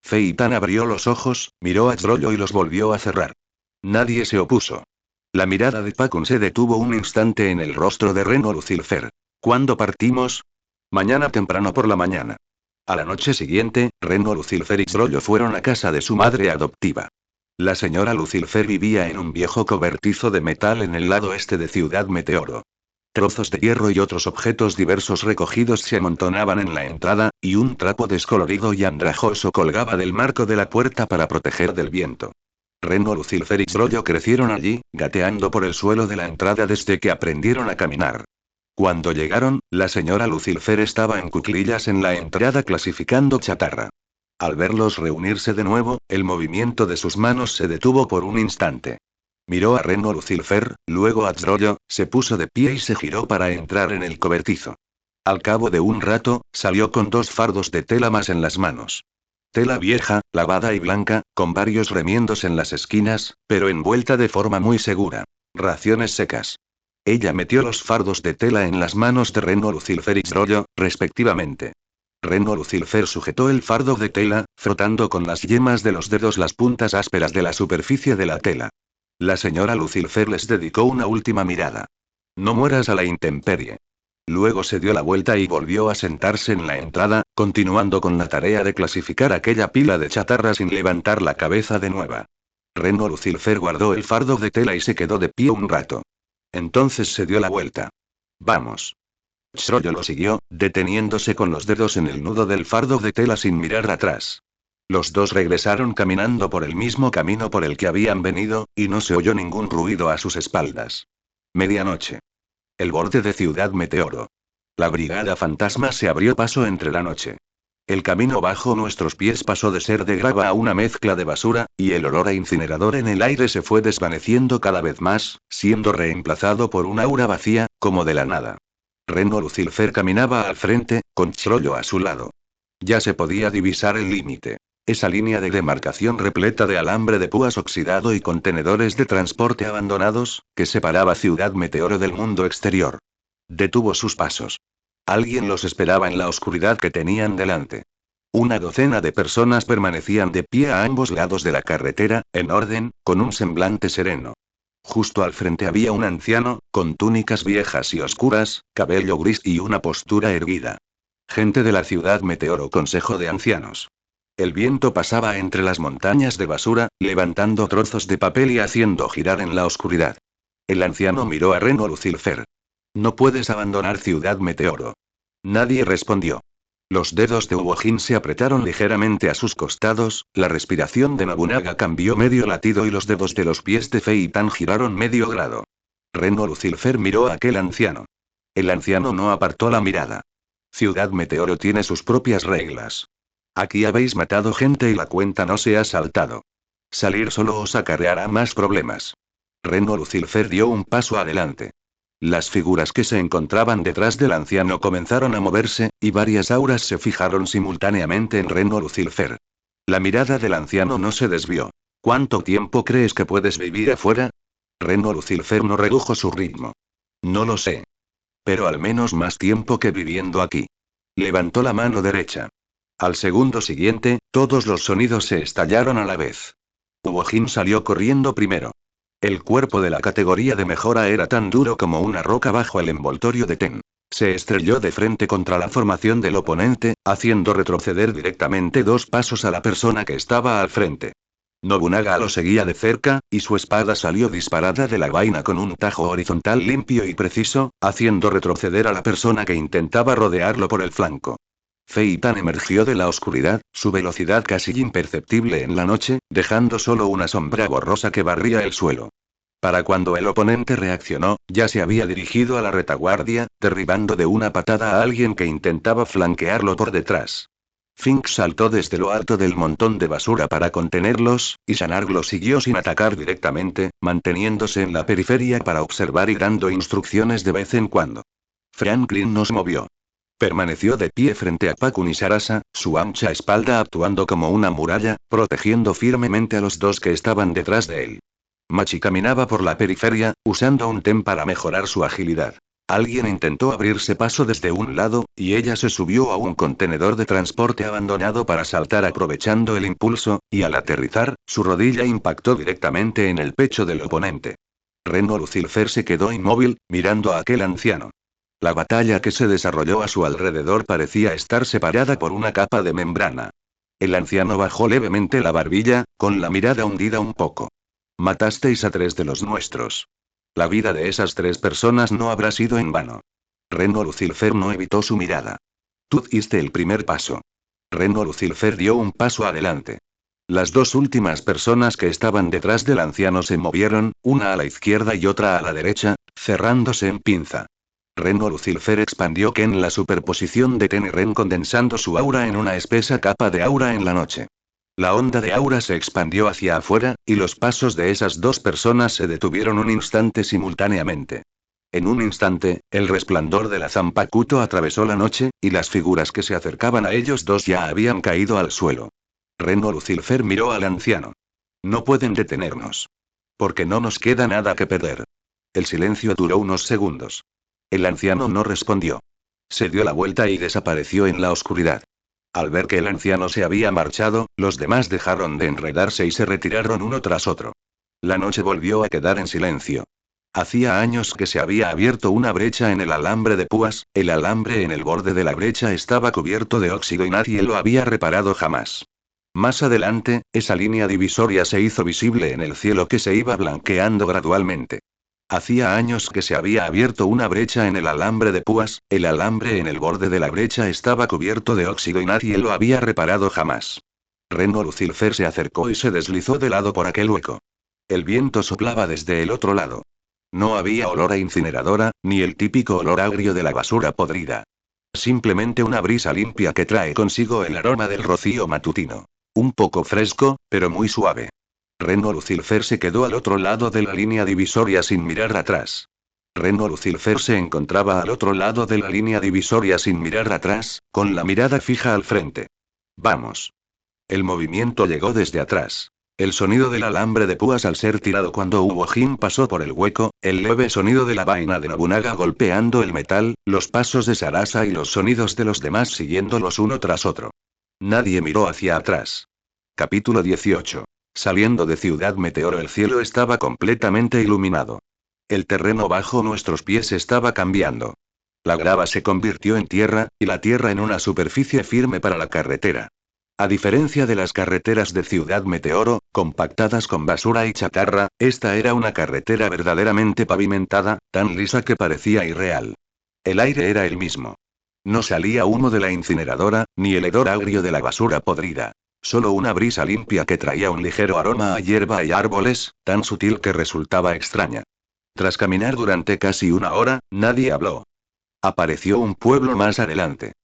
Feitan abrió los ojos, miró a Zrollo y los volvió a cerrar. Nadie se opuso. La mirada de Pakun se detuvo un instante en el rostro de Reno Lucilfer. ¿Cuándo partimos? Mañana temprano por la mañana. A la noche siguiente, Reno Lucilfer y Zrollo fueron a casa de su madre adoptiva. La señora Lucilfer vivía en un viejo cobertizo de metal en el lado este de Ciudad Meteoro. Trozos de hierro y otros objetos diversos recogidos se amontonaban en la entrada, y un trapo descolorido y andrajoso colgaba del marco de la puerta para proteger del viento. Reno Lucilfer y Zrollo crecieron allí, gateando por el suelo de la entrada desde que aprendieron a caminar. Cuando llegaron, la señora Lucilfer estaba en cuclillas en la entrada clasificando chatarra. Al verlos reunirse de nuevo, el movimiento de sus manos se detuvo por un instante. Miró a Reno Lucilfer, luego a Zrollo, se puso de pie y se giró para entrar en el cobertizo. Al cabo de un rato, salió con 2 fardos de tela más en las manos. Tela vieja, lavada y blanca, con varios remiendos en las esquinas, pero envuelta de forma muy segura. Raciones secas. Ella metió los fardos de tela en las manos de Reno Lucilfer y Zrollo, respectivamente. Reno Lucilfer sujetó el fardo de tela, frotando con las yemas de los dedos las puntas ásperas de la superficie de la tela. La señora Lucilfer les dedicó una última mirada. No mueras a la intemperie. Luego se dio la vuelta y volvió a sentarse en la entrada, continuando con la tarea de clasificar aquella pila de chatarra sin levantar la cabeza de nueva. Reno Lucilfer guardó el fardo de tela y se quedó de pie un rato. Entonces se dio la vuelta. Vamos. Zrollo lo siguió, deteniéndose con los dedos en el nudo del fardo de tela sin mirar atrás. Los dos regresaron caminando por el mismo camino por el que habían venido, y no se oyó ningún ruido a sus espaldas. Medianoche. El borde de Ciudad Meteoro. La brigada fantasma se abrió paso entre la noche. El camino bajo nuestros pies pasó de ser de grava a una mezcla de basura, y el olor a incinerador en el aire se fue desvaneciendo cada vez más, siendo reemplazado por un aura vacía, como de la nada. Reno Lucilfer caminaba al frente, con Zrollo a su lado. Ya se podía divisar el límite. Esa línea de demarcación repleta de alambre de púas oxidado y contenedores de transporte abandonados, que separaba Ciudad Meteoro del mundo exterior. Detuvo sus pasos. Alguien los esperaba en la oscuridad que tenían delante. Una docena de personas permanecían de pie a ambos lados de la carretera, en orden, con un semblante sereno. Justo al frente había un anciano, con túnicas viejas y oscuras, cabello gris y una postura erguida. Gente de la Ciudad Meteoro, Consejo de Ancianos. El viento pasaba entre las montañas de basura, levantando trozos de papel y haciendo girar en la oscuridad. El anciano miró a Reno Lucilfer. No puedes abandonar Ciudad Meteoro. Nadie respondió. Los dedos de Uojin se apretaron ligeramente a sus costados, la respiración de Nobunaga cambió medio latido y los dedos de los pies de Feitan giraron medio grado. Reno Lucilfer miró a aquel anciano. El anciano no apartó la mirada. Ciudad Meteoro tiene sus propias reglas. Aquí habéis matado gente y la cuenta no se ha saltado. Salir solo os acarreará más problemas. Reno Lucilfer dio un paso adelante. Las figuras que se encontraban detrás del anciano comenzaron a moverse, y varias auras se fijaron simultáneamente en Reno Lucilfer. La mirada del anciano no se desvió. ¿Cuánto tiempo crees que puedes vivir afuera? Reno Lucilfer no redujo su ritmo. No lo sé. Pero al menos más tiempo que viviendo aquí. Levantó la mano derecha. Al segundo siguiente, todos los sonidos se estallaron a la vez. Uojin salió corriendo primero. El cuerpo de la categoría de mejora era tan duro como una roca bajo el envoltorio de Ten. Se estrelló de frente contra la formación del oponente, haciendo retroceder directamente 2 pasos a la persona que estaba al frente. Nobunaga lo seguía de cerca, y su espada salió disparada de la vaina con un tajo horizontal limpio y preciso, haciendo retroceder a la persona que intentaba rodearlo por el flanco. Feitan emergió de la oscuridad, su velocidad casi imperceptible en la noche, dejando solo una sombra borrosa que barría el suelo. Para cuando el oponente reaccionó, ya se había dirigido a la retaguardia, derribando de una patada a alguien que intentaba flanquearlo por detrás. Fink saltó desde lo alto del montón de basura para contenerlos, y Shanarg lo siguió sin atacar directamente, manteniéndose en la periferia para observar y dando instrucciones de vez en cuando. Franklin no se movió. Permaneció de pie frente a Pakun y Sarasa, su ancha espalda actuando como una muralla, protegiendo firmemente a los dos que estaban detrás de él. Machi caminaba por la periferia, usando un TEM para mejorar su agilidad. Alguien intentó abrirse paso desde un lado, y ella se subió a un contenedor de transporte abandonado para saltar aprovechando el impulso, y al aterrizar, su rodilla impactó directamente en el pecho del oponente. Reno Lucifer se quedó inmóvil, mirando a aquel anciano. La batalla que se desarrolló a su alrededor parecía estar separada por una capa de membrana. El anciano bajó levemente la barbilla, con la mirada hundida un poco. Matasteis a 3 de los nuestros. La vida de esas 3 personas no habrá sido en vano. Reno Lucifer no evitó su mirada. Tú diste el primer paso. Reno Lucifer dio un paso adelante. Las 2 últimas personas que estaban detrás del anciano se movieron, una a la izquierda y otra a la derecha, cerrándose en pinza. Reno Lucifer expandió Ken la superposición de Ten y Ren condensando su aura en una espesa capa de aura en la noche. La onda de aura se expandió hacia afuera, y los pasos de esas 2 personas se detuvieron un instante simultáneamente. En un instante, el resplandor de la Zanpakuto atravesó la noche, y las figuras que se acercaban a ellos 2 ya habían caído al suelo. Reno Lucifer miró al anciano. No pueden detenernos. Porque no nos queda nada que perder. El silencio duró unos segundos. El anciano no respondió. Se dio la vuelta y desapareció en la oscuridad. Al ver que el anciano se había marchado, los demás dejaron de enredarse y se retiraron uno tras otro. La noche volvió a quedar en silencio. Hacía años que se había abierto una brecha en el alambre de púas, el alambre en el borde de la brecha estaba cubierto de óxido y nadie lo había reparado jamás. Más adelante, esa línea divisoria se hizo visible en el cielo que se iba blanqueando gradualmente. Hacía años que se había abierto una brecha en el alambre de púas, el alambre en el borde de la brecha estaba cubierto de óxido y nadie lo había reparado jamás. Reno Lucifer se acercó y se deslizó de lado por aquel hueco. El viento soplaba desde el otro lado. No había olor a incineradora, ni el típico olor agrio de la basura podrida. Simplemente una brisa limpia que trae consigo el aroma del rocío matutino. Un poco fresco, pero muy suave. Reno Lucifer se quedó al otro lado de la línea divisoria sin mirar atrás. Reno Lucifer se encontraba al otro lado de la línea divisoria sin mirar atrás, con la mirada fija al frente. Vamos. El movimiento llegó desde atrás. El sonido del alambre de púas al ser tirado cuando Uojin pasó por el hueco, el leve sonido de la vaina de Nobunaga golpeando el metal, los pasos de Sarasa y los sonidos de los demás siguiéndolos uno tras otro. Nadie miró hacia atrás. Capítulo 18. Saliendo de Ciudad Meteoro el cielo estaba completamente iluminado. El terreno bajo nuestros pies estaba cambiando. La grava se convirtió en tierra, y la tierra en una superficie firme para la carretera. A diferencia de las carreteras de Ciudad Meteoro, compactadas con basura y chatarra, esta era una carretera verdaderamente pavimentada, tan lisa que parecía irreal. El aire era el mismo. No salía humo de la incineradora, ni el hedor agrio de la basura podrida. Solo una brisa limpia que traía un ligero aroma a hierba y árboles, tan sutil que resultaba extraña. Tras caminar durante casi una hora, nadie habló. Apareció un pueblo más adelante.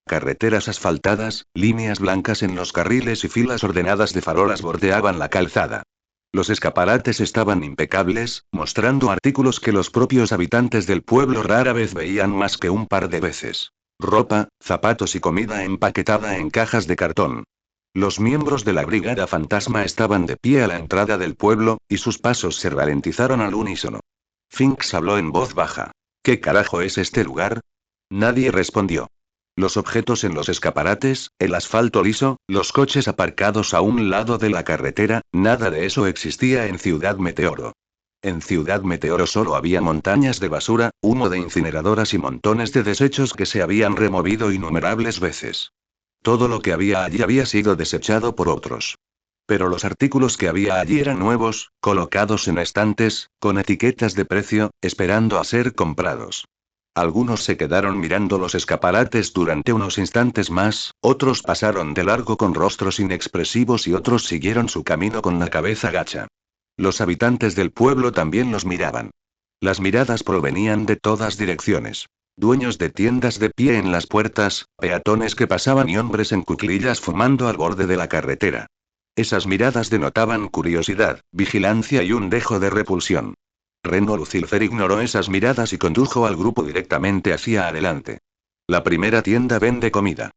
Carreteras asfaltadas, líneas blancas en los carriles y filas ordenadas de farolas bordeaban la calzada. Los escaparates estaban impecables, mostrando artículos que los propios habitantes del pueblo rara vez veían más que un par de veces. Ropa, zapatos y comida empaquetada en cajas de cartón. Los miembros de la Brigada Fantasma estaban de pie a la entrada del pueblo, y sus pasos se ralentizaron al unísono. Finks habló en voz baja. ¿Qué carajo es este lugar? Nadie respondió. Los objetos en los escaparates, el asfalto liso, los coches aparcados a un lado de la carretera, nada de eso existía en Ciudad Meteoro. En Ciudad Meteoro solo había montañas de basura, humo de incineradoras y montones de desechos que se habían removido innumerables veces. Todo lo que había allí había sido desechado por otros. Pero los artículos que había allí eran nuevos, colocados en estantes, con etiquetas de precio, esperando a ser comprados. Algunos se quedaron mirando los escaparates durante unos instantes más, otros pasaron de largo con rostros inexpresivos y otros siguieron su camino con la cabeza gacha. Los habitantes del pueblo también los miraban. Las miradas provenían de todas direcciones. Dueños de tiendas de pie en las puertas, peatones que pasaban y hombres en cuclillas fumando al borde de la carretera. Esas miradas denotaban curiosidad, vigilancia y un dejo de repulsión. Reno Lucifer ignoró esas miradas y condujo al grupo directamente hacia adelante. La primera tienda vende comida.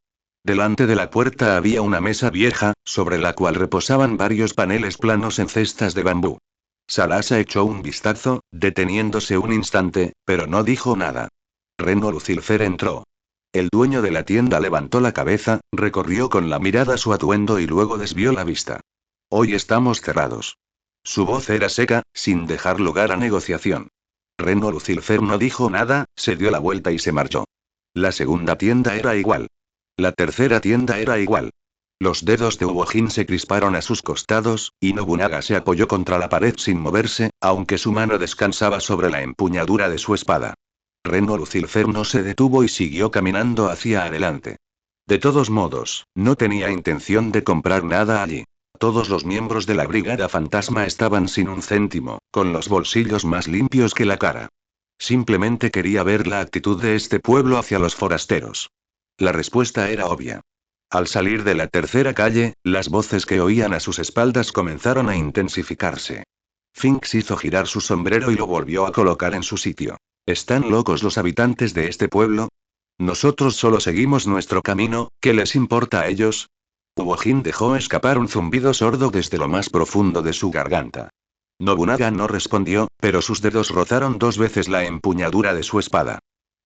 Delante de la puerta había una mesa vieja, sobre la cual reposaban varios paneles planos en cestas de bambú. Sarasa echó un vistazo, deteniéndose un instante, pero no dijo nada. Reno Lucifer entró. El dueño de la tienda levantó la cabeza, recorrió con la mirada su atuendo y luego desvió la vista. Hoy estamos cerrados. Su voz era seca, sin dejar lugar a negociación. Reno Lucifer no dijo nada, se dio la vuelta y se marchó. La segunda tienda era igual. La tercera tienda era igual. Los dedos de Ubojin se crisparon a sus costados, y Nobunaga se apoyó contra la pared sin moverse, aunque su mano descansaba sobre la empuñadura de su espada. Reno Lucifer no se detuvo y siguió caminando hacia adelante. De todos modos, no tenía intención de comprar nada allí. Todos los miembros de la Brigada Fantasma estaban sin un céntimo, con los bolsillos más limpios que la cara. Simplemente quería ver la actitud de este pueblo hacia los forasteros. La respuesta era obvia. Al salir de la tercera calle, las voces que oían a sus espaldas comenzaron a intensificarse. Finks hizo girar su sombrero y lo volvió a colocar en su sitio. ¿Están locos los habitantes de este pueblo? Nosotros solo seguimos nuestro camino, ¿qué les importa a ellos? Ubojin dejó escapar un zumbido sordo desde lo más profundo de su garganta. Nobunaga no respondió, pero sus dedos rozaron 2 veces la empuñadura de su espada.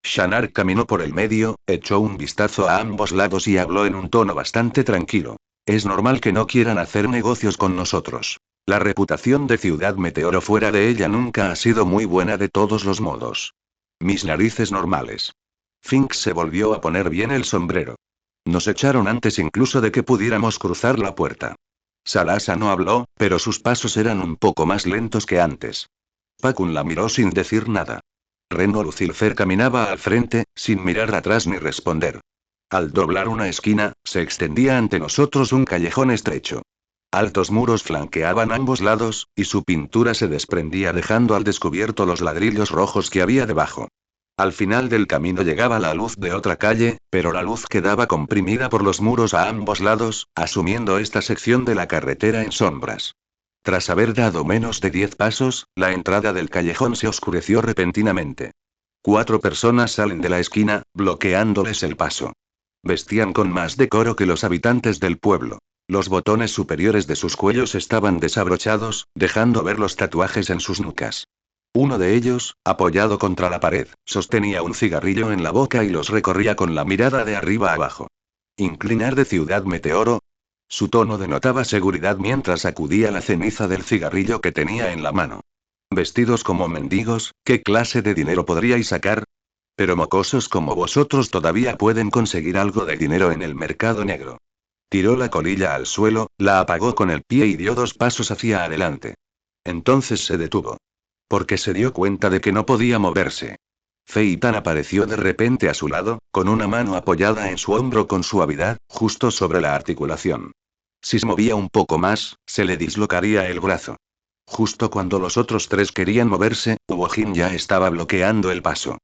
Shanar caminó por el medio, echó un vistazo a ambos lados y habló en un tono bastante tranquilo. Es normal que no quieran hacer negocios con nosotros. La reputación de Ciudad Meteoro fuera de ella nunca ha sido muy buena de todos los modos. Mis narices normales. Fink se volvió a poner bien el sombrero. Nos echaron antes incluso de que pudiéramos cruzar la puerta. Sarasa no habló, pero sus pasos eran un poco más lentos que antes. Pakun la miró sin decir nada. Reno Lucifer caminaba al frente, sin mirar atrás ni responder. Al doblar una esquina, se extendía ante nosotros un callejón estrecho. Altos muros flanqueaban ambos lados, y su pintura se desprendía dejando al descubierto los ladrillos rojos que había debajo. Al final del camino llegaba la luz de otra calle, pero la luz quedaba comprimida por los muros a ambos lados, asumiendo esta sección de la carretera en sombras. Tras haber dado menos de 10 pasos, la entrada del callejón se oscureció repentinamente. 4 personas salen de la esquina, bloqueándoles el paso. Vestían con más decoro que los habitantes del pueblo. Los botones superiores de sus cuellos estaban desabrochados, dejando ver los tatuajes en sus nucas. Uno de ellos, apoyado contra la pared, sostenía un cigarrillo en la boca y los recorría con la mirada de arriba abajo. Inclinar de Ciudad Meteoro. Su tono denotaba seguridad mientras sacudía la ceniza del cigarrillo que tenía en la mano. Vestidos como mendigos, ¿qué clase de dinero podríais sacar? Pero mocosos como vosotros todavía pueden conseguir algo de dinero en el mercado negro. Tiró la colilla al suelo, la apagó con el pie y dio 2 pasos hacia adelante. Entonces se detuvo. Porque se dio cuenta de que no podía moverse. Feitan apareció de repente a su lado, con una mano apoyada en su hombro con suavidad, justo sobre la articulación. Si se movía un poco más, se le dislocaría el brazo. Justo cuando los otros 3 querían moverse, Ubojin ya estaba bloqueando el paso.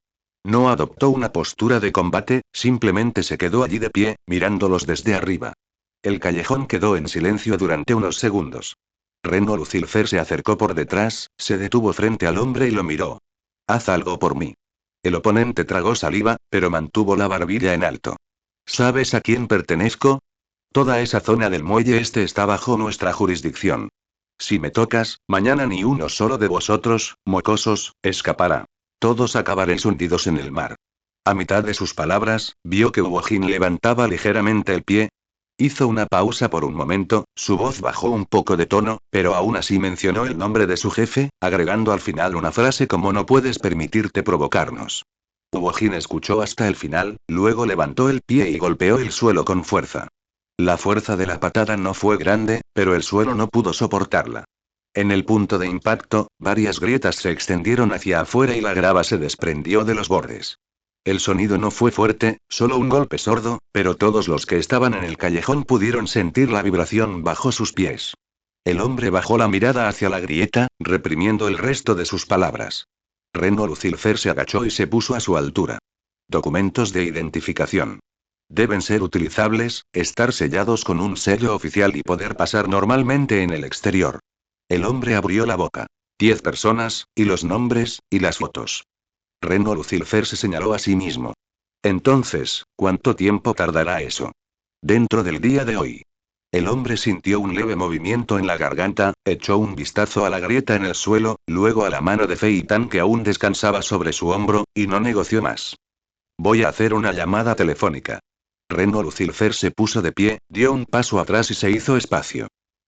No adoptó una postura de combate, simplemente se quedó allí de pie, mirándolos desde arriba. El callejón quedó en silencio durante unos segundos. Reno Lucifer se acercó por detrás, se detuvo frente al hombre y lo miró. Haz algo por mí. El oponente tragó saliva, pero mantuvo la barbilla en alto. ¿Sabes a quién pertenezco? Toda esa zona del muelle este está bajo nuestra jurisdicción. Si me tocas, mañana ni uno solo de vosotros, mocosos, escapará. Todos acabaréis hundidos en el mar. A mitad de sus palabras, vio que Ubojin levantaba ligeramente el pie. Hizo una pausa por un momento, su voz bajó un poco de tono, pero aún así mencionó el nombre de su jefe, agregando al final una frase como no puedes permitirte provocarnos. Ubojin escuchó hasta el final, luego levantó el pie y golpeó el suelo con fuerza. La fuerza de la patada no fue grande, pero el suelo no pudo soportarla. En el punto de impacto, varias grietas se extendieron hacia afuera y la grava se desprendió de los bordes. El sonido no fue fuerte, solo un golpe sordo, pero todos los que estaban en el callejón pudieron sentir la vibración bajo sus pies. El hombre bajó la mirada hacia la grieta, reprimiendo el resto de sus palabras. Reno Lucifer se agachó y se puso a su altura. Documentos de identificación. Deben ser utilizables, estar sellados con un sello oficial y poder pasar normalmente en el exterior. El hombre abrió la boca. 10 personas, y los nombres, y las fotos. Reno Lucifer se señaló a sí mismo. Entonces, ¿cuánto tiempo tardará eso? Dentro del día de hoy. El hombre sintió un leve movimiento en la garganta, echó un vistazo a la grieta en el suelo, luego a la mano de Fei Tan que aún descansaba sobre su hombro, y no negoció más. Voy a hacer una llamada telefónica. Reno Lucifer se puso de pie, dio un paso atrás y se hizo espacio.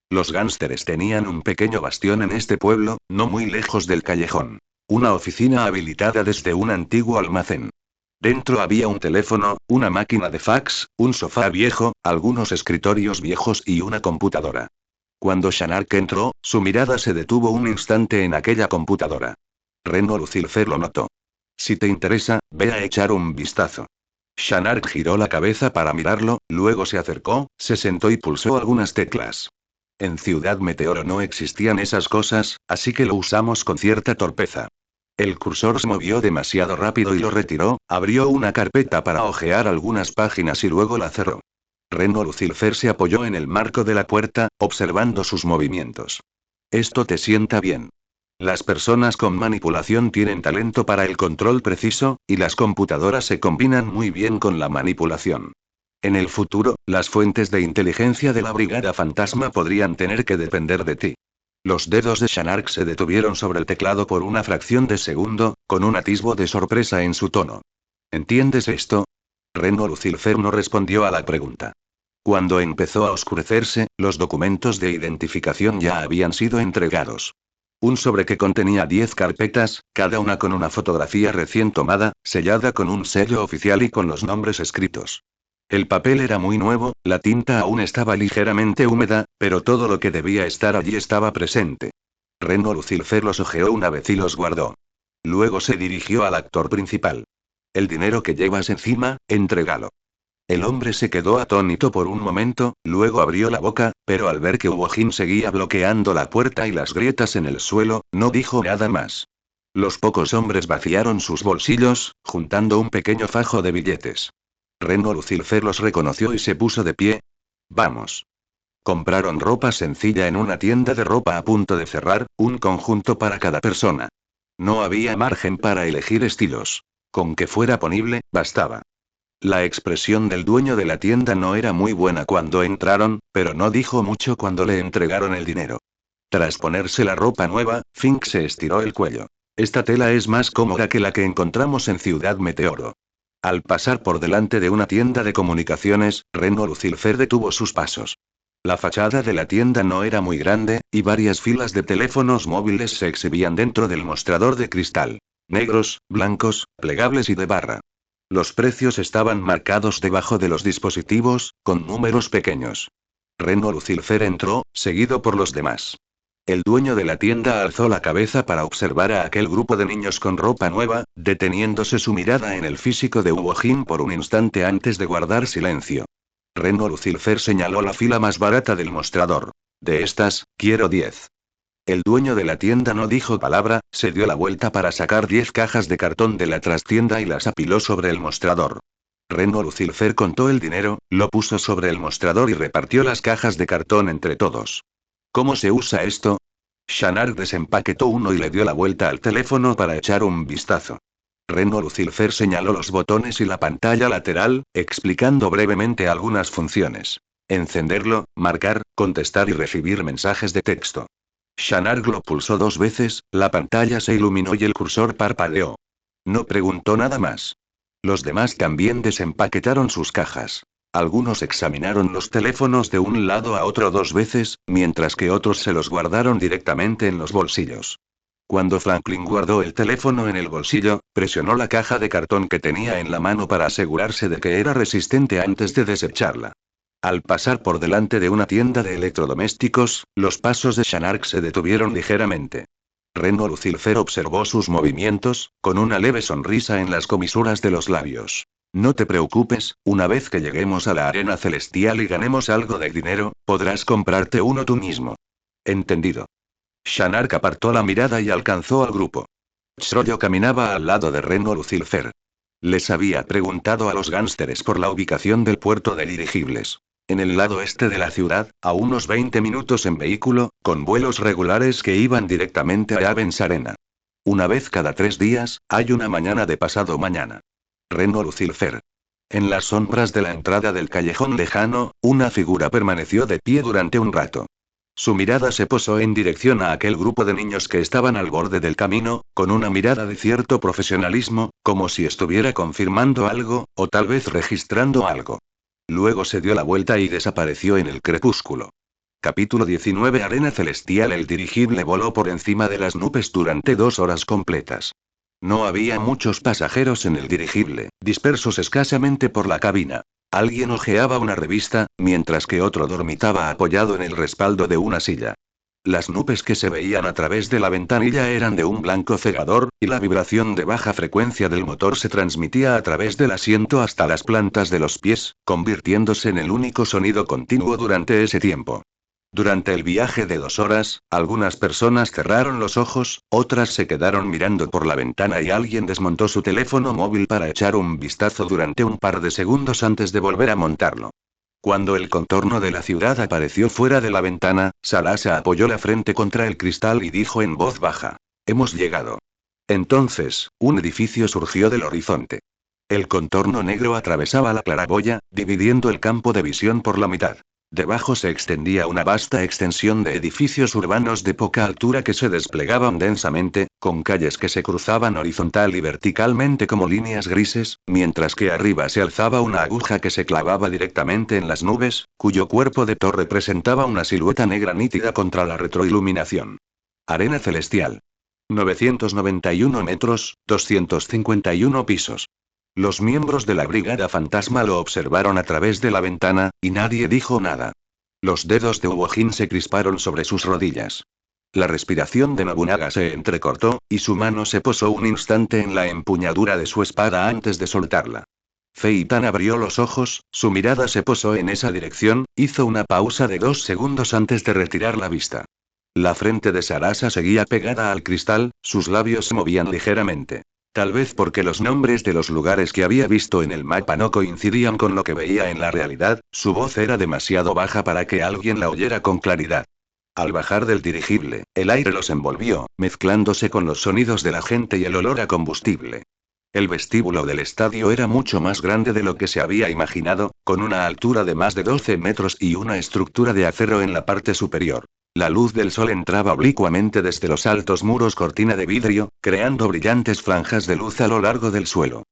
Los gánsteres tenían un pequeño bastión en este pueblo, no muy lejos del callejón. Una oficina habilitada desde un antiguo almacén. Dentro había un teléfono, una máquina de fax, un sofá viejo, algunos escritorios viejos y una computadora. Cuando Shanark entró, su mirada se detuvo un instante en aquella computadora. Reno Lucifer lo notó. Si te interesa, ve a echar un vistazo. Shanark giró la cabeza para mirarlo, luego se acercó, se sentó y pulsó algunas teclas. En Ciudad Meteoro no existían esas cosas, así que lo usamos con cierta torpeza. El cursor se movió demasiado rápido y lo retiró, abrió una carpeta para hojear algunas páginas y luego la cerró. Reno Lucifer se apoyó en el marco de la puerta, observando sus movimientos. Esto te sienta bien. Las personas con manipulación tienen talento para el control preciso, y las computadoras se combinan muy bien con la manipulación. En el futuro, las fuentes de inteligencia de la Brigada Fantasma podrían tener que depender de ti. Los dedos de Shanark se detuvieron sobre el teclado por una fracción de segundo, con un atisbo de sorpresa en su tono. ¿Entiendes esto? Reno Lucifer no respondió a la pregunta. Cuando empezó a oscurecerse, los documentos de identificación ya habían sido entregados. Un sobre que contenía 10 carpetas, cada una con una fotografía recién tomada, sellada con un sello oficial y con los nombres escritos. El papel era muy nuevo, la tinta aún estaba ligeramente húmeda, pero todo lo que debía estar allí estaba presente. Reno Lucifer los hojeó una vez y los guardó. Luego se dirigió al actor principal. El dinero que llevas encima, entrégalo. El hombre se quedó atónito por un momento, luego abrió la boca, pero al ver que Jin seguía bloqueando la puerta y las grietas en el suelo, no dijo nada más. Los pocos hombres vaciaron sus bolsillos, juntando un pequeño fajo de billetes. Reno Lucifer los reconoció y se puso de pie. Vamos. Compraron ropa sencilla en una tienda de ropa a punto de cerrar, un conjunto para cada persona. No había margen para elegir estilos. Con que fuera ponible, bastaba. La expresión del dueño de la tienda no era muy buena cuando entraron, pero no dijo mucho cuando le entregaron el dinero. Tras ponerse la ropa nueva, Fink se estiró el cuello. Esta tela es más cómoda que la que encontramos en Ciudad Meteoro. Al pasar por delante de una tienda de comunicaciones, Reno Lucifer detuvo sus pasos. La fachada de la tienda no era muy grande, y varias filas de teléfonos móviles se exhibían dentro del mostrador de cristal. Negros, blancos, plegables y de barra. Los precios estaban marcados debajo de los dispositivos, con números pequeños. Reno Lucifer entró, seguido por los demás. El dueño de la tienda alzó la cabeza para observar a aquel grupo de niños con ropa nueva, deteniéndose su mirada en el físico de Jin por un instante antes de guardar silencio. Reno Lucifer señaló la fila más barata del mostrador. De estas, quiero 10. El dueño de la tienda no dijo palabra, se dio la vuelta para sacar 10 cajas de cartón de la trastienda y las apiló sobre el mostrador. Reno Lucifer contó el dinero, lo puso sobre el mostrador y repartió las cajas de cartón entre todos. ¿Cómo se usa esto? Shanark desempaquetó uno y le dio la vuelta al teléfono para echar un vistazo. Reno Lucifer señaló los botones y la pantalla lateral, explicando brevemente algunas funciones. Encenderlo, marcar, contestar y recibir mensajes de texto. Shanark lo pulsó 2 veces, la pantalla se iluminó y el cursor parpadeó. No preguntó nada más. Los demás también desempaquetaron sus cajas. Algunos examinaron los teléfonos de un lado a otro 2 veces, mientras que otros se los guardaron directamente en los bolsillos. Cuando Franklin guardó el teléfono en el bolsillo, presionó la caja de cartón que tenía en la mano para asegurarse de que era resistente antes de desecharla. Al pasar por delante de una tienda de electrodomésticos, los pasos de Shanark se detuvieron ligeramente. Reno Lucifer observó sus movimientos, con una leve sonrisa en las comisuras de los labios. No te preocupes, una vez que lleguemos a la arena celestial y ganemos algo de dinero, podrás comprarte uno tú mismo. Entendido. Shanark apartó la mirada y alcanzó al grupo. Sroyo caminaba al lado de Reno Lucifer. Les había preguntado a los gánsteres por la ubicación del puerto de dirigibles. En el lado este de la ciudad, a unos 20 minutos en vehículo, con vuelos regulares que iban directamente a Avens Arena. Una vez cada 3 días, hay una mañana de pasado mañana. Reno Lucifer. En las sombras de la entrada del callejón lejano, una figura permaneció de pie durante un rato. Su mirada se posó en dirección a aquel grupo de niños que estaban al borde del camino, con una mirada de cierto profesionalismo, como si estuviera confirmando algo, o tal vez registrando algo. Luego se dio la vuelta y desapareció en el crepúsculo. Capítulo 19. Arena celestial. El dirigible voló por encima de las nubes durante 2 horas completas. No había muchos pasajeros en el dirigible, dispersos escasamente por la cabina. Alguien hojeaba una revista, mientras que otro dormitaba apoyado en el respaldo de una silla. Las nubes que se veían a través de la ventanilla eran de un blanco cegador, y la vibración de baja frecuencia del motor se transmitía a través del asiento hasta las plantas de los pies, convirtiéndose en el único sonido continuo durante ese tiempo. Durante el viaje de 2 horas, algunas personas cerraron los ojos, otras se quedaron mirando por la ventana y alguien desmontó su teléfono móvil para echar un vistazo durante un par de segundos antes de volver a montarlo. Cuando el contorno de la ciudad apareció fuera de la ventana, Sarasa apoyó la frente contra el cristal y dijo en voz baja: «Hemos llegado». Entonces, un edificio surgió del horizonte. El contorno negro atravesaba la claraboya, dividiendo el campo de visión por la mitad. Debajo se extendía una vasta extensión de edificios urbanos de poca altura que se desplegaban densamente, con calles que se cruzaban horizontal y verticalmente como líneas grises, mientras que arriba se alzaba una aguja que se clavaba directamente en las nubes, cuyo cuerpo de torre presentaba una silueta negra nítida contra la retroiluminación. Arena celestial. 991 metros, 251 pisos. Los miembros de la Brigada Fantasma lo observaron a través de la ventana, y nadie dijo nada. Los dedos de Uojin se crisparon sobre sus rodillas. La respiración de Nobunaga se entrecortó, y su mano se posó un instante en la empuñadura de su espada antes de soltarla. Feitan abrió los ojos, su mirada se posó en esa dirección, hizo una pausa de 2 segundos antes de retirar la vista. La frente de Sarasa seguía pegada al cristal, sus labios se movían ligeramente. Tal vez porque los nombres de los lugares que había visto en el mapa no coincidían con lo que veía en la realidad, su voz era demasiado baja para que alguien la oyera con claridad. Al bajar del dirigible, el aire los envolvió, mezclándose con los sonidos de la gente y el olor a combustible. El vestíbulo del estadio era mucho más grande de lo que se había imaginado, con una altura de más de 12 metros y una estructura de acero en la parte superior. La luz del sol entraba oblicuamente desde los altos muros cortina de vidrio, creando brillantes franjas de luz a lo largo del suelo.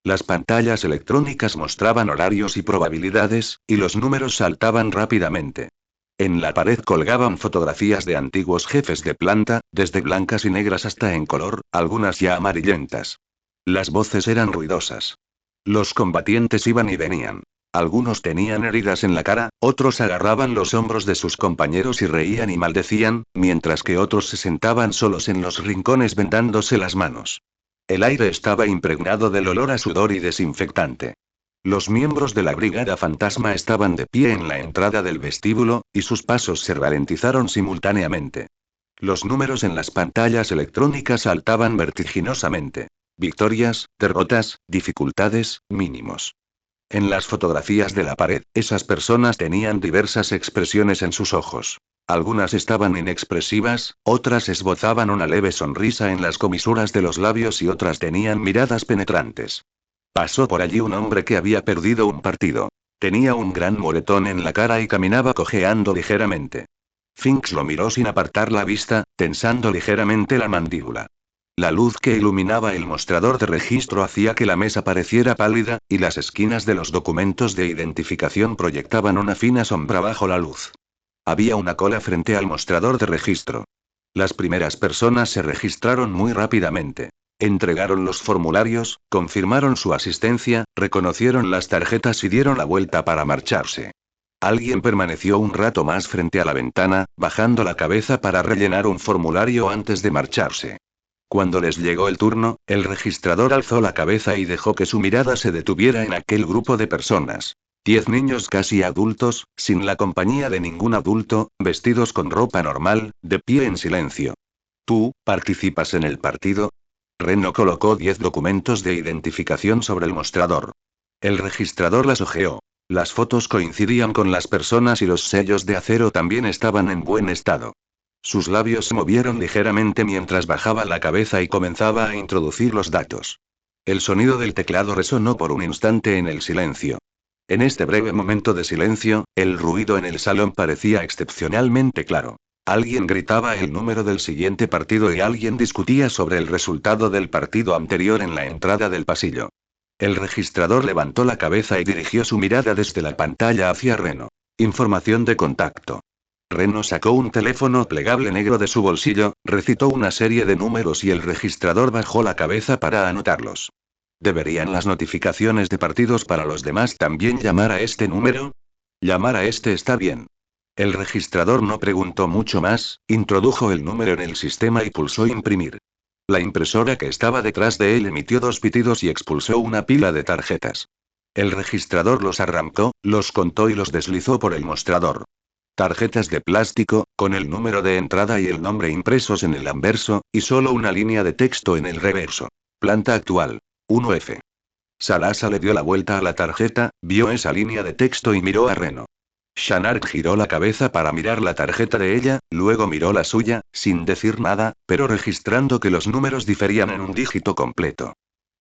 Las pantallas electrónicas mostraban horarios y probabilidades, y los números saltaban rápidamente. En la pared colgaban fotografías de antiguos jefes de planta, desde blancas y negras hasta en color, algunas ya amarillentas. Las voces eran ruidosas. Los combatientes iban y venían. Algunos tenían heridas en la cara, otros agarraban los hombros de sus compañeros y reían y maldecían, mientras que otros se sentaban solos en los rincones vendándose las manos. El aire estaba impregnado del olor a sudor y desinfectante. Los miembros de la Brigada Fantasma estaban de pie en la entrada del vestíbulo, y sus pasos se ralentizaron simultáneamente. Los números en las pantallas electrónicas saltaban vertiginosamente. Victorias, derrotas, dificultades, mínimos. En las fotografías de la pared, esas personas tenían diversas expresiones en sus ojos. Algunas estaban inexpresivas, otras esbozaban una leve sonrisa en las comisuras de los labios y otras tenían miradas penetrantes. Pasó por allí un hombre que había perdido un partido. Tenía un gran moretón en la cara y caminaba cojeando ligeramente. Finks lo miró sin apartar la vista, tensando ligeramente la mandíbula. La luz que iluminaba el mostrador de registro hacía que la mesa pareciera pálida, y las esquinas de los documentos de identificación proyectaban una fina sombra bajo la luz. Había una cola frente al mostrador de registro. Las primeras personas se registraron muy rápidamente. Entregaron los formularios, confirmaron su asistencia, reconocieron las tarjetas y dieron la vuelta para marcharse. Alguien permaneció un rato más frente a la ventana, bajando la cabeza para rellenar un formulario antes de marcharse. Cuando les llegó el turno, el registrador alzó la cabeza y dejó que su mirada se detuviera en aquel grupo de personas. 10 niños casi adultos, sin la compañía de ningún adulto, vestidos con ropa normal, de pie en silencio. ¿Tú, participas en el partido? Reno colocó 10 documentos de identificación sobre el mostrador. El registrador las hojeó. Las fotos coincidían con las personas y los sellos de acero también estaban en buen estado. Sus labios se movieron ligeramente mientras bajaba la cabeza y comenzaba a introducir los datos. El sonido del teclado resonó por un instante en el silencio. En este breve momento de silencio, el ruido en el salón parecía excepcionalmente claro. Alguien gritaba el número del siguiente partido y alguien discutía sobre el resultado del partido anterior en la entrada del pasillo. El registrador levantó la cabeza y dirigió su mirada desde la pantalla hacia Reno. Información de contacto. Reno sacó un teléfono plegable negro de su bolsillo, recitó una serie de números y el registrador bajó la cabeza para anotarlos. ¿Deberían las notificaciones de partidos para los demás también llamar a este número? Llamar a este está bien. El registrador no preguntó mucho más, introdujo el número en el sistema y pulsó imprimir. La impresora que estaba detrás de él emitió dos pitidos y expulsó una pila de tarjetas. El registrador los arrancó, los contó y los deslizó por el mostrador. Tarjetas de plástico, con el número de entrada y el nombre impresos en el anverso, y solo una línea de texto en el reverso. Planta actual. 1F. Salasa le dio la vuelta a la tarjeta, vio esa línea de texto y miró a Reno. Shanard giró la cabeza para mirar la tarjeta de ella, luego miró la suya, sin decir nada, pero registrando que los números diferían en un dígito completo.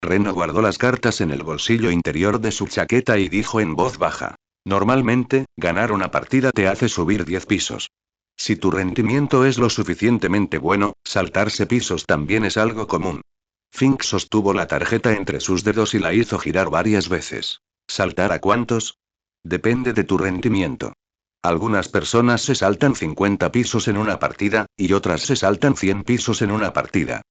Reno guardó las cartas en el bolsillo interior de su chaqueta y dijo en voz baja. Normalmente, ganar una partida te hace subir 10 pisos. Si tu rendimiento es lo suficientemente bueno, saltarse pisos también es algo común. Fink sostuvo la tarjeta entre sus dedos y la hizo girar varias veces. ¿Saltar a cuántos? Depende de tu rendimiento. Algunas personas se saltan 50 pisos en una partida, y otras se saltan 100 pisos en una partida.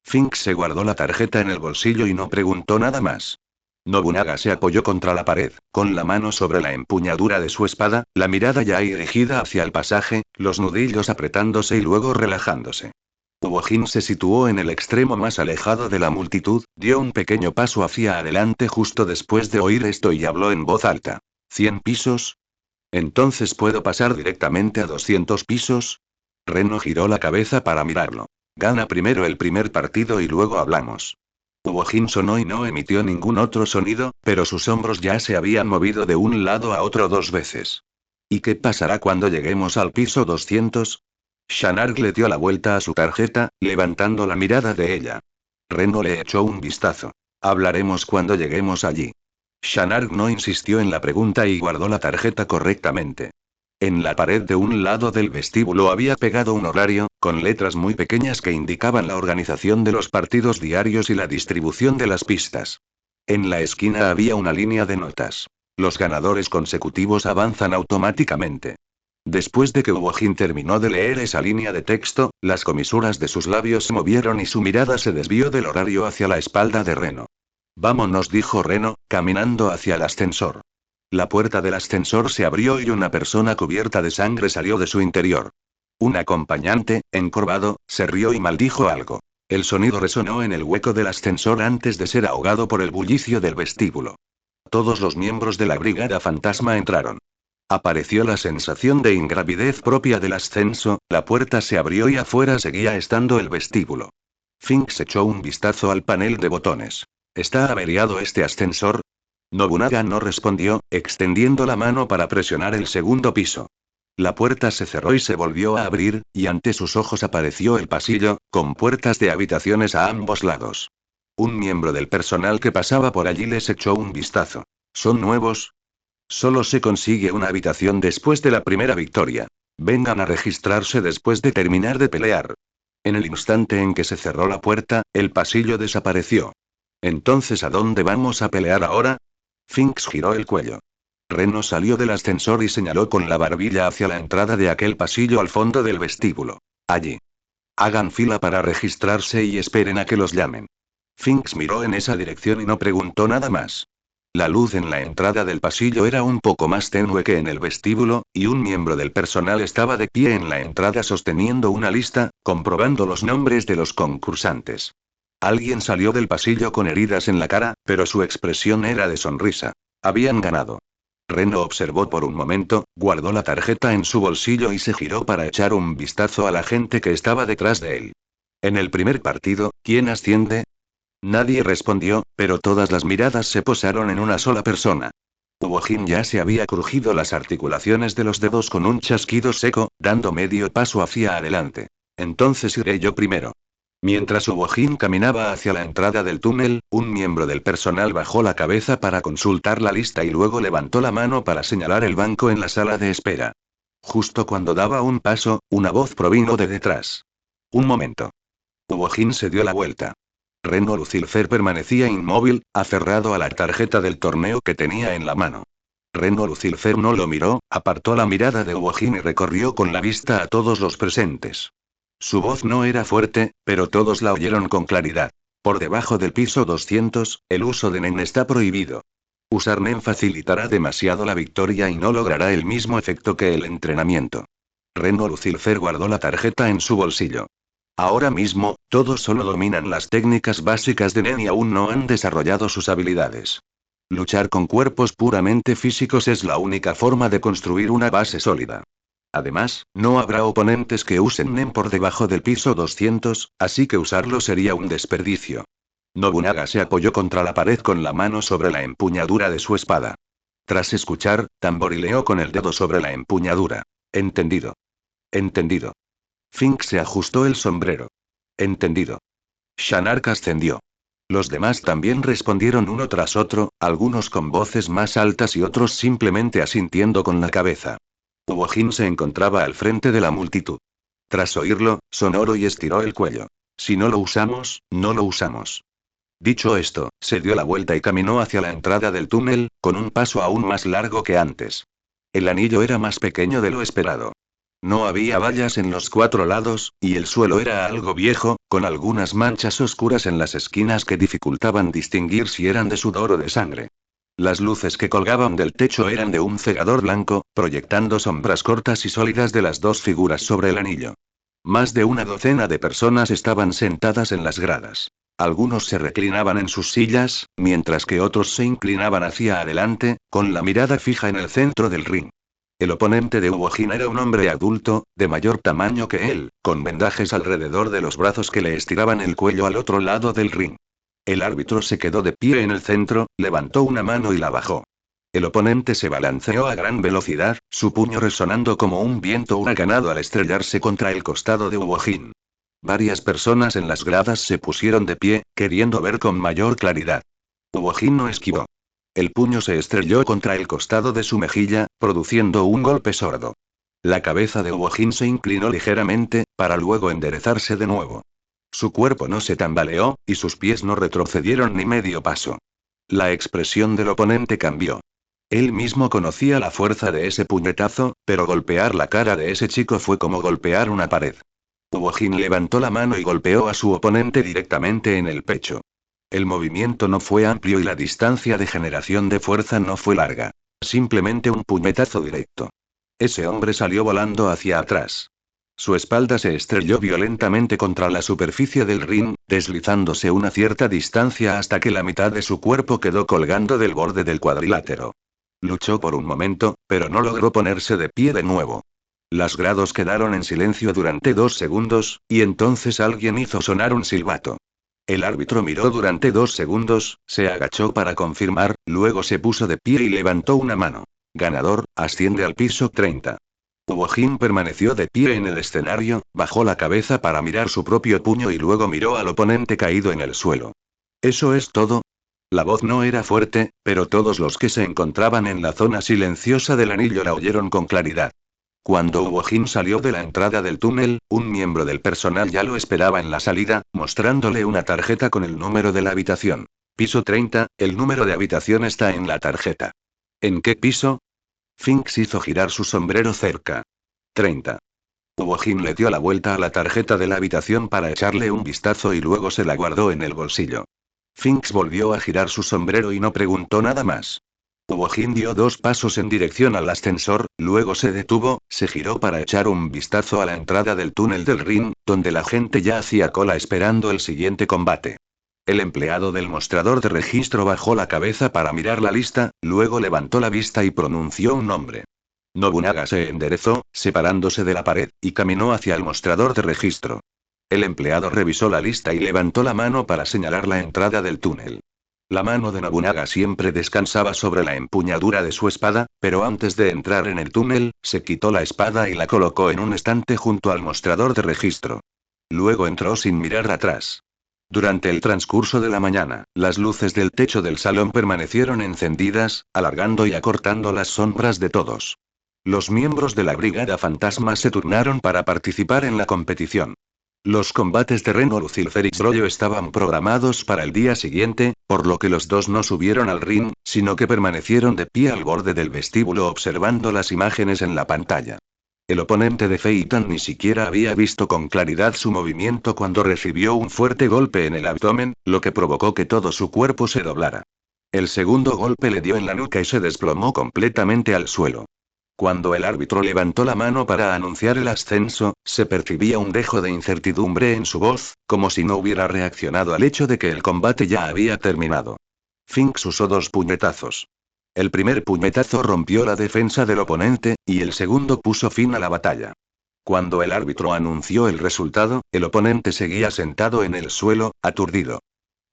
Fink se guardó la tarjeta en el bolsillo y no preguntó nada más. Nobunaga se apoyó contra la pared, con la mano sobre la empuñadura de su espada, la mirada ya dirigida hacia el pasaje, los nudillos apretándose y luego relajándose. Ubojin se situó en el extremo más alejado de la multitud, dio un pequeño paso hacia adelante justo después de oír esto y habló en voz alta. ¿100 pisos? ¿Entonces puedo pasar directamente a 200 pisos? Reno giró la cabeza para mirarlo. Gana primero el primer partido y luego hablamos. Ubojin sonó y no emitió ningún otro sonido, pero sus hombros ya se habían movido de un lado a otro 2 veces. ¿Y qué pasará cuando lleguemos al piso 200? Shanard le dio la vuelta a su tarjeta, levantando la mirada de ella. Reno le echó un vistazo. Hablaremos cuando lleguemos allí. Shanard no insistió en la pregunta y guardó la tarjeta correctamente. En la pared de un lado del vestíbulo había pegado un horario, con letras muy pequeñas que indicaban la organización de los partidos diarios y la distribución de las pistas. En la esquina había una línea de notas. Los ganadores consecutivos avanzan automáticamente. Después de que Ubojin terminó de leer esa línea de texto, las comisuras de sus labios se movieron y su mirada se desvió del horario hacia la espalda de Reno. Vámonos, dijo Reno, caminando hacia el ascensor. La puerta del ascensor se abrió y una persona cubierta de sangre salió de su interior. Un acompañante, encorvado, se rió y maldijo algo. El sonido resonó en el hueco del ascensor antes de ser ahogado por el bullicio del vestíbulo. Todos los miembros de la brigada fantasma entraron. Apareció la sensación de ingravidez propia del ascenso, la puerta se abrió y afuera seguía estando el vestíbulo. Fink se echó un vistazo al panel de botones. ¿Está averiado este ascensor? Nobunaga no respondió, extendiendo la mano para presionar el segundo piso. La puerta se cerró y se volvió a abrir, y ante sus ojos apareció el pasillo, con puertas de habitaciones a ambos lados. Un miembro del personal que pasaba por allí les echó un vistazo. ¿Son nuevos? Solo se consigue una habitación después de la primera victoria. Vengan a registrarse después de terminar de pelear. En el instante en que se cerró la puerta, el pasillo desapareció. ¿Entonces a dónde vamos a pelear ahora? Finks giró el cuello. Reno salió del ascensor y señaló con la barbilla hacia la entrada de aquel pasillo al fondo del vestíbulo. Allí. Hagan fila para registrarse y esperen a que los llamen. Finks miró en esa dirección y no preguntó nada más. La luz en la entrada del pasillo era un poco más tenue que en el vestíbulo, y un miembro del personal estaba de pie en la entrada sosteniendo una lista, comprobando los nombres de los concursantes. Alguien salió del pasillo con heridas en la cara, pero su expresión era de sonrisa. Habían ganado. Reno observó por un momento, guardó la tarjeta en su bolsillo y se giró para echar un vistazo a la gente que estaba detrás de él. En el primer partido, ¿quién asciende? Nadie respondió, pero todas las miradas se posaron en una sola persona. Ubojin ya se había crujido las articulaciones de los dedos con un chasquido seco, dando medio paso hacia adelante. Entonces iré yo primero. Mientras Ubojin caminaba hacia la entrada del túnel, un miembro del personal bajó la cabeza para consultar la lista y luego levantó la mano para señalar el banco en la sala de espera. Justo cuando daba un paso, una voz provino de detrás. Un momento. Ubojin se dio la vuelta. Reno Lucifer permanecía inmóvil, aferrado a la tarjeta del torneo que tenía en la mano. Reno Lucifer no lo miró, apartó la mirada de Ubojin y recorrió con la vista a todos los presentes. Su voz no era fuerte, pero todos la oyeron con claridad. Por debajo del piso 200, el uso de Nen está prohibido. Usar Nen facilitará demasiado la victoria y no logrará el mismo efecto que el entrenamiento. Reno Lucifer guardó la tarjeta en su bolsillo. Ahora mismo, todos solo dominan las técnicas básicas de Nen y aún no han desarrollado sus habilidades. Luchar con cuerpos puramente físicos es la única forma de construir una base sólida. Además, no habrá oponentes que usen Nen por debajo del piso 200, así que usarlo sería un desperdicio. Nobunaga se apoyó contra la pared con la mano sobre la empuñadura de su espada. Tras escuchar, tamborileó con el dedo sobre la empuñadura. Entendido. Entendido. Fink se ajustó el sombrero. Entendido. Shanark ascendió. Los demás también respondieron uno tras otro, algunos con voces más altas y otros simplemente asintiendo con la cabeza. Ubojin se encontraba al frente de la multitud. Tras oírlo, sonó y estiró el cuello. Si no lo usamos, no lo usamos. Dicho esto, se dio la vuelta y caminó hacia la entrada del túnel, con un paso aún más largo que antes. El anillo era más pequeño de lo esperado. No había vallas en los 4 lados, y el suelo era algo viejo, con algunas manchas oscuras en las esquinas que dificultaban distinguir si eran de sudor o de sangre. Las luces que colgaban del techo eran de un cegador blanco, proyectando sombras cortas y sólidas de las dos figuras sobre el anillo. Más de una docena de personas estaban sentadas en las gradas. Algunos se reclinaban en sus sillas, mientras que otros se inclinaban hacia adelante, con la mirada fija en el centro del ring. El oponente de Ubojin era un hombre adulto, de mayor tamaño que él, con vendajes alrededor de los brazos que le estiraban el cuello al otro lado del ring. El árbitro se quedó de pie en el centro, levantó una mano y la bajó. El oponente se balanceó a gran velocidad, su puño resonando como un viento huracanado al estrellarse contra el costado de Ubojin. Varias personas en las gradas se pusieron de pie, queriendo ver con mayor claridad. Ubojin no esquivó. El puño se estrelló contra el costado de su mejilla, produciendo un golpe sordo. La cabeza de Ubojin se inclinó ligeramente, para luego enderezarse de nuevo. Su cuerpo no se tambaleó, y sus pies no retrocedieron ni medio paso. La expresión del oponente cambió. Él mismo conocía la fuerza de ese puñetazo, pero golpear la cara de ese chico fue como golpear una pared. Ubojin levantó la mano y golpeó a su oponente directamente en el pecho. El movimiento no fue amplio y la distancia de generación de fuerza no fue larga. Simplemente un puñetazo directo. Ese hombre salió volando hacia atrás. Su espalda se estrelló violentamente contra la superficie del ring, deslizándose una cierta distancia hasta que la mitad de su cuerpo quedó colgando del borde del cuadrilátero. Luchó por un momento, pero no logró ponerse de pie de nuevo. Las grados quedaron en silencio durante 2 segundos, y entonces alguien hizo sonar un silbato. El árbitro miró durante 2 segundos, se agachó para confirmar, luego se puso de pie y levantó una mano. Ganador, asciende al piso 30. Ubojin permaneció de pie en el escenario, bajó la cabeza para mirar su propio puño y luego miró al oponente caído en el suelo. ¿Eso es todo? La voz no era fuerte, pero todos los que se encontraban en la zona silenciosa del anillo la oyeron con claridad. Cuando Ubojin salió de la entrada del túnel, un miembro del personal ya lo esperaba en la salida, mostrándole una tarjeta con el número de la habitación. Piso 30, el número de habitación está en la tarjeta. ¿En qué piso? Finks hizo girar su sombrero cerca. 30. Ubojin le dio la vuelta a la tarjeta de la habitación para echarle un vistazo y luego se la guardó en el bolsillo. Finks volvió a girar su sombrero y no preguntó nada más. Ubojin dio 2 pasos en dirección al ascensor, luego se detuvo, se giró para echar un vistazo a la entrada del túnel del ring, donde la gente ya hacía cola esperando el siguiente combate. El empleado del mostrador de registro bajó la cabeza para mirar la lista, luego levantó la vista y pronunció un nombre. Nobunaga se enderezó, separándose de la pared, y caminó hacia el mostrador de registro. El empleado revisó la lista y levantó la mano para señalar la entrada del túnel. La mano de Nobunaga siempre descansaba sobre la empuñadura de su espada, pero antes de entrar en el túnel, se quitó la espada y la colocó en un estante junto al mostrador de registro. Luego entró sin mirar atrás. Durante el transcurso de la mañana, las luces del techo del salón permanecieron encendidas, alargando y acortando las sombras de todos. Los miembros de la Brigada Fantasma se turnaron para participar en la competición. Los combates de Reno Lucifer y Xrollo estaban programados para el día siguiente, por lo que los dos no subieron al ring, sino que permanecieron de pie al borde del vestíbulo observando las imágenes en la pantalla. El oponente de Feitan ni siquiera había visto con claridad su movimiento cuando recibió un fuerte golpe en el abdomen, lo que provocó que todo su cuerpo se doblara. El segundo golpe le dio en la nuca y se desplomó completamente al suelo. Cuando el árbitro levantó la mano para anunciar el ascenso, se percibía un dejo de incertidumbre en su voz, como si no hubiera reaccionado al hecho de que el combate ya había terminado. Finks usó 2 puñetazos. El primer puñetazo rompió la defensa del oponente, y el segundo puso fin a la batalla. Cuando el árbitro anunció el resultado, el oponente seguía sentado en el suelo, aturdido.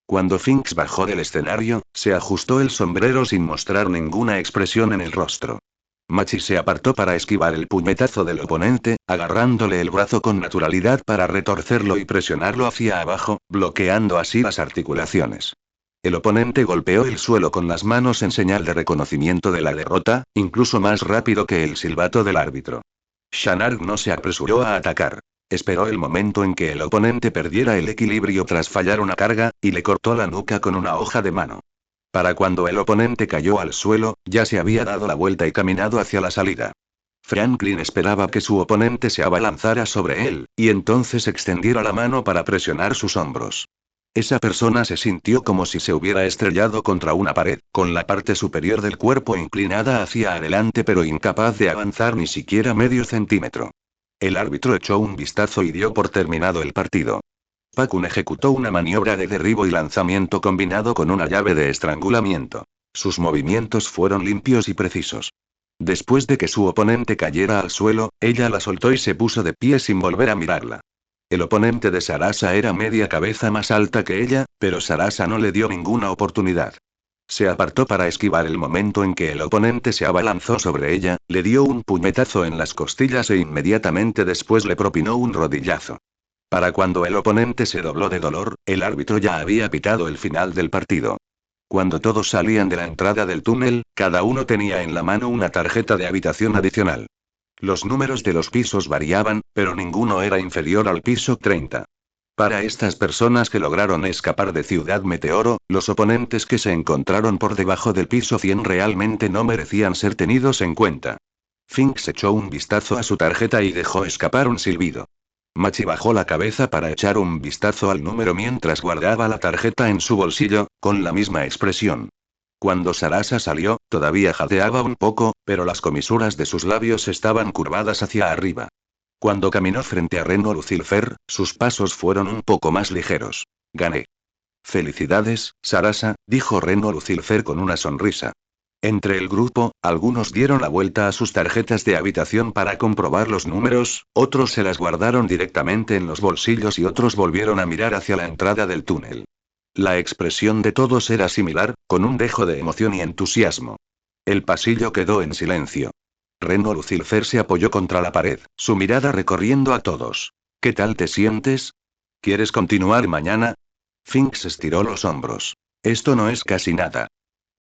Cuando Finks bajó del escenario, se ajustó el sombrero sin mostrar ninguna expresión en el rostro. Machi se apartó para esquivar el puñetazo del oponente, agarrándole el brazo con naturalidad para retorcerlo y presionarlo hacia abajo, bloqueando así las articulaciones. El oponente golpeó el suelo con las manos en señal de reconocimiento de la derrota, incluso más rápido que el silbato del árbitro. Shanard no se apresuró a atacar. Esperó el momento en que el oponente perdiera el equilibrio tras fallar una carga, y le cortó la nuca con una hoja de mano. Para cuando el oponente cayó al suelo, ya se había dado la vuelta y caminado hacia la salida. Franklin esperaba que su oponente se abalanzara sobre él, y entonces extendiera la mano para presionar sus hombros. Esa persona se sintió como si se hubiera estrellado contra una pared, con la parte superior del cuerpo inclinada hacia adelante pero incapaz de avanzar ni siquiera medio centímetro. El árbitro echó un vistazo y dio por terminado el partido. Pakun ejecutó una maniobra de derribo y lanzamiento combinado con una llave de estrangulamiento. Sus movimientos fueron limpios y precisos. Después de que su oponente cayera al suelo, ella la soltó y se puso de pie sin volver a mirarla. El oponente de Sarasa era media cabeza más alta que ella, pero Sarasa no le dio ninguna oportunidad. Se apartó para esquivar el momento en que el oponente se abalanzó sobre ella, le dio un puñetazo en las costillas e inmediatamente después le propinó un rodillazo. Para cuando el oponente se dobló de dolor, el árbitro ya había pitado el final del partido. Cuando todos salían de la entrada del túnel, cada uno tenía en la mano una tarjeta de habitación adicional. Los números de los pisos variaban, pero ninguno era inferior al piso 30. Para estas personas que lograron escapar de Ciudad Meteoro, los oponentes que se encontraron por debajo del piso 100 realmente no merecían ser tenidos en cuenta. Finks echó un vistazo a su tarjeta y dejó escapar un silbido. Machi bajó la cabeza para echar un vistazo al número mientras guardaba la tarjeta en su bolsillo, con la misma expresión. Cuando Sarasa salió, todavía jadeaba un poco, pero las comisuras de sus labios estaban curvadas hacia arriba. Cuando caminó frente a Reno Lucifer, sus pasos fueron un poco más ligeros. Gané. Felicidades, Sarasa, dijo Reno Lucifer con una sonrisa. Entre el grupo, algunos dieron la vuelta a sus tarjetas de habitación para comprobar los números, otros se las guardaron directamente en los bolsillos y otros volvieron a mirar hacia la entrada del túnel. La expresión de todos era similar, con un dejo de emoción y entusiasmo. El pasillo quedó en silencio. Reno Lucifer se apoyó contra la pared, su mirada recorriendo a todos. ¿Qué tal te sientes? ¿Quieres continuar mañana? Finks estiró los hombros. Esto no es casi nada.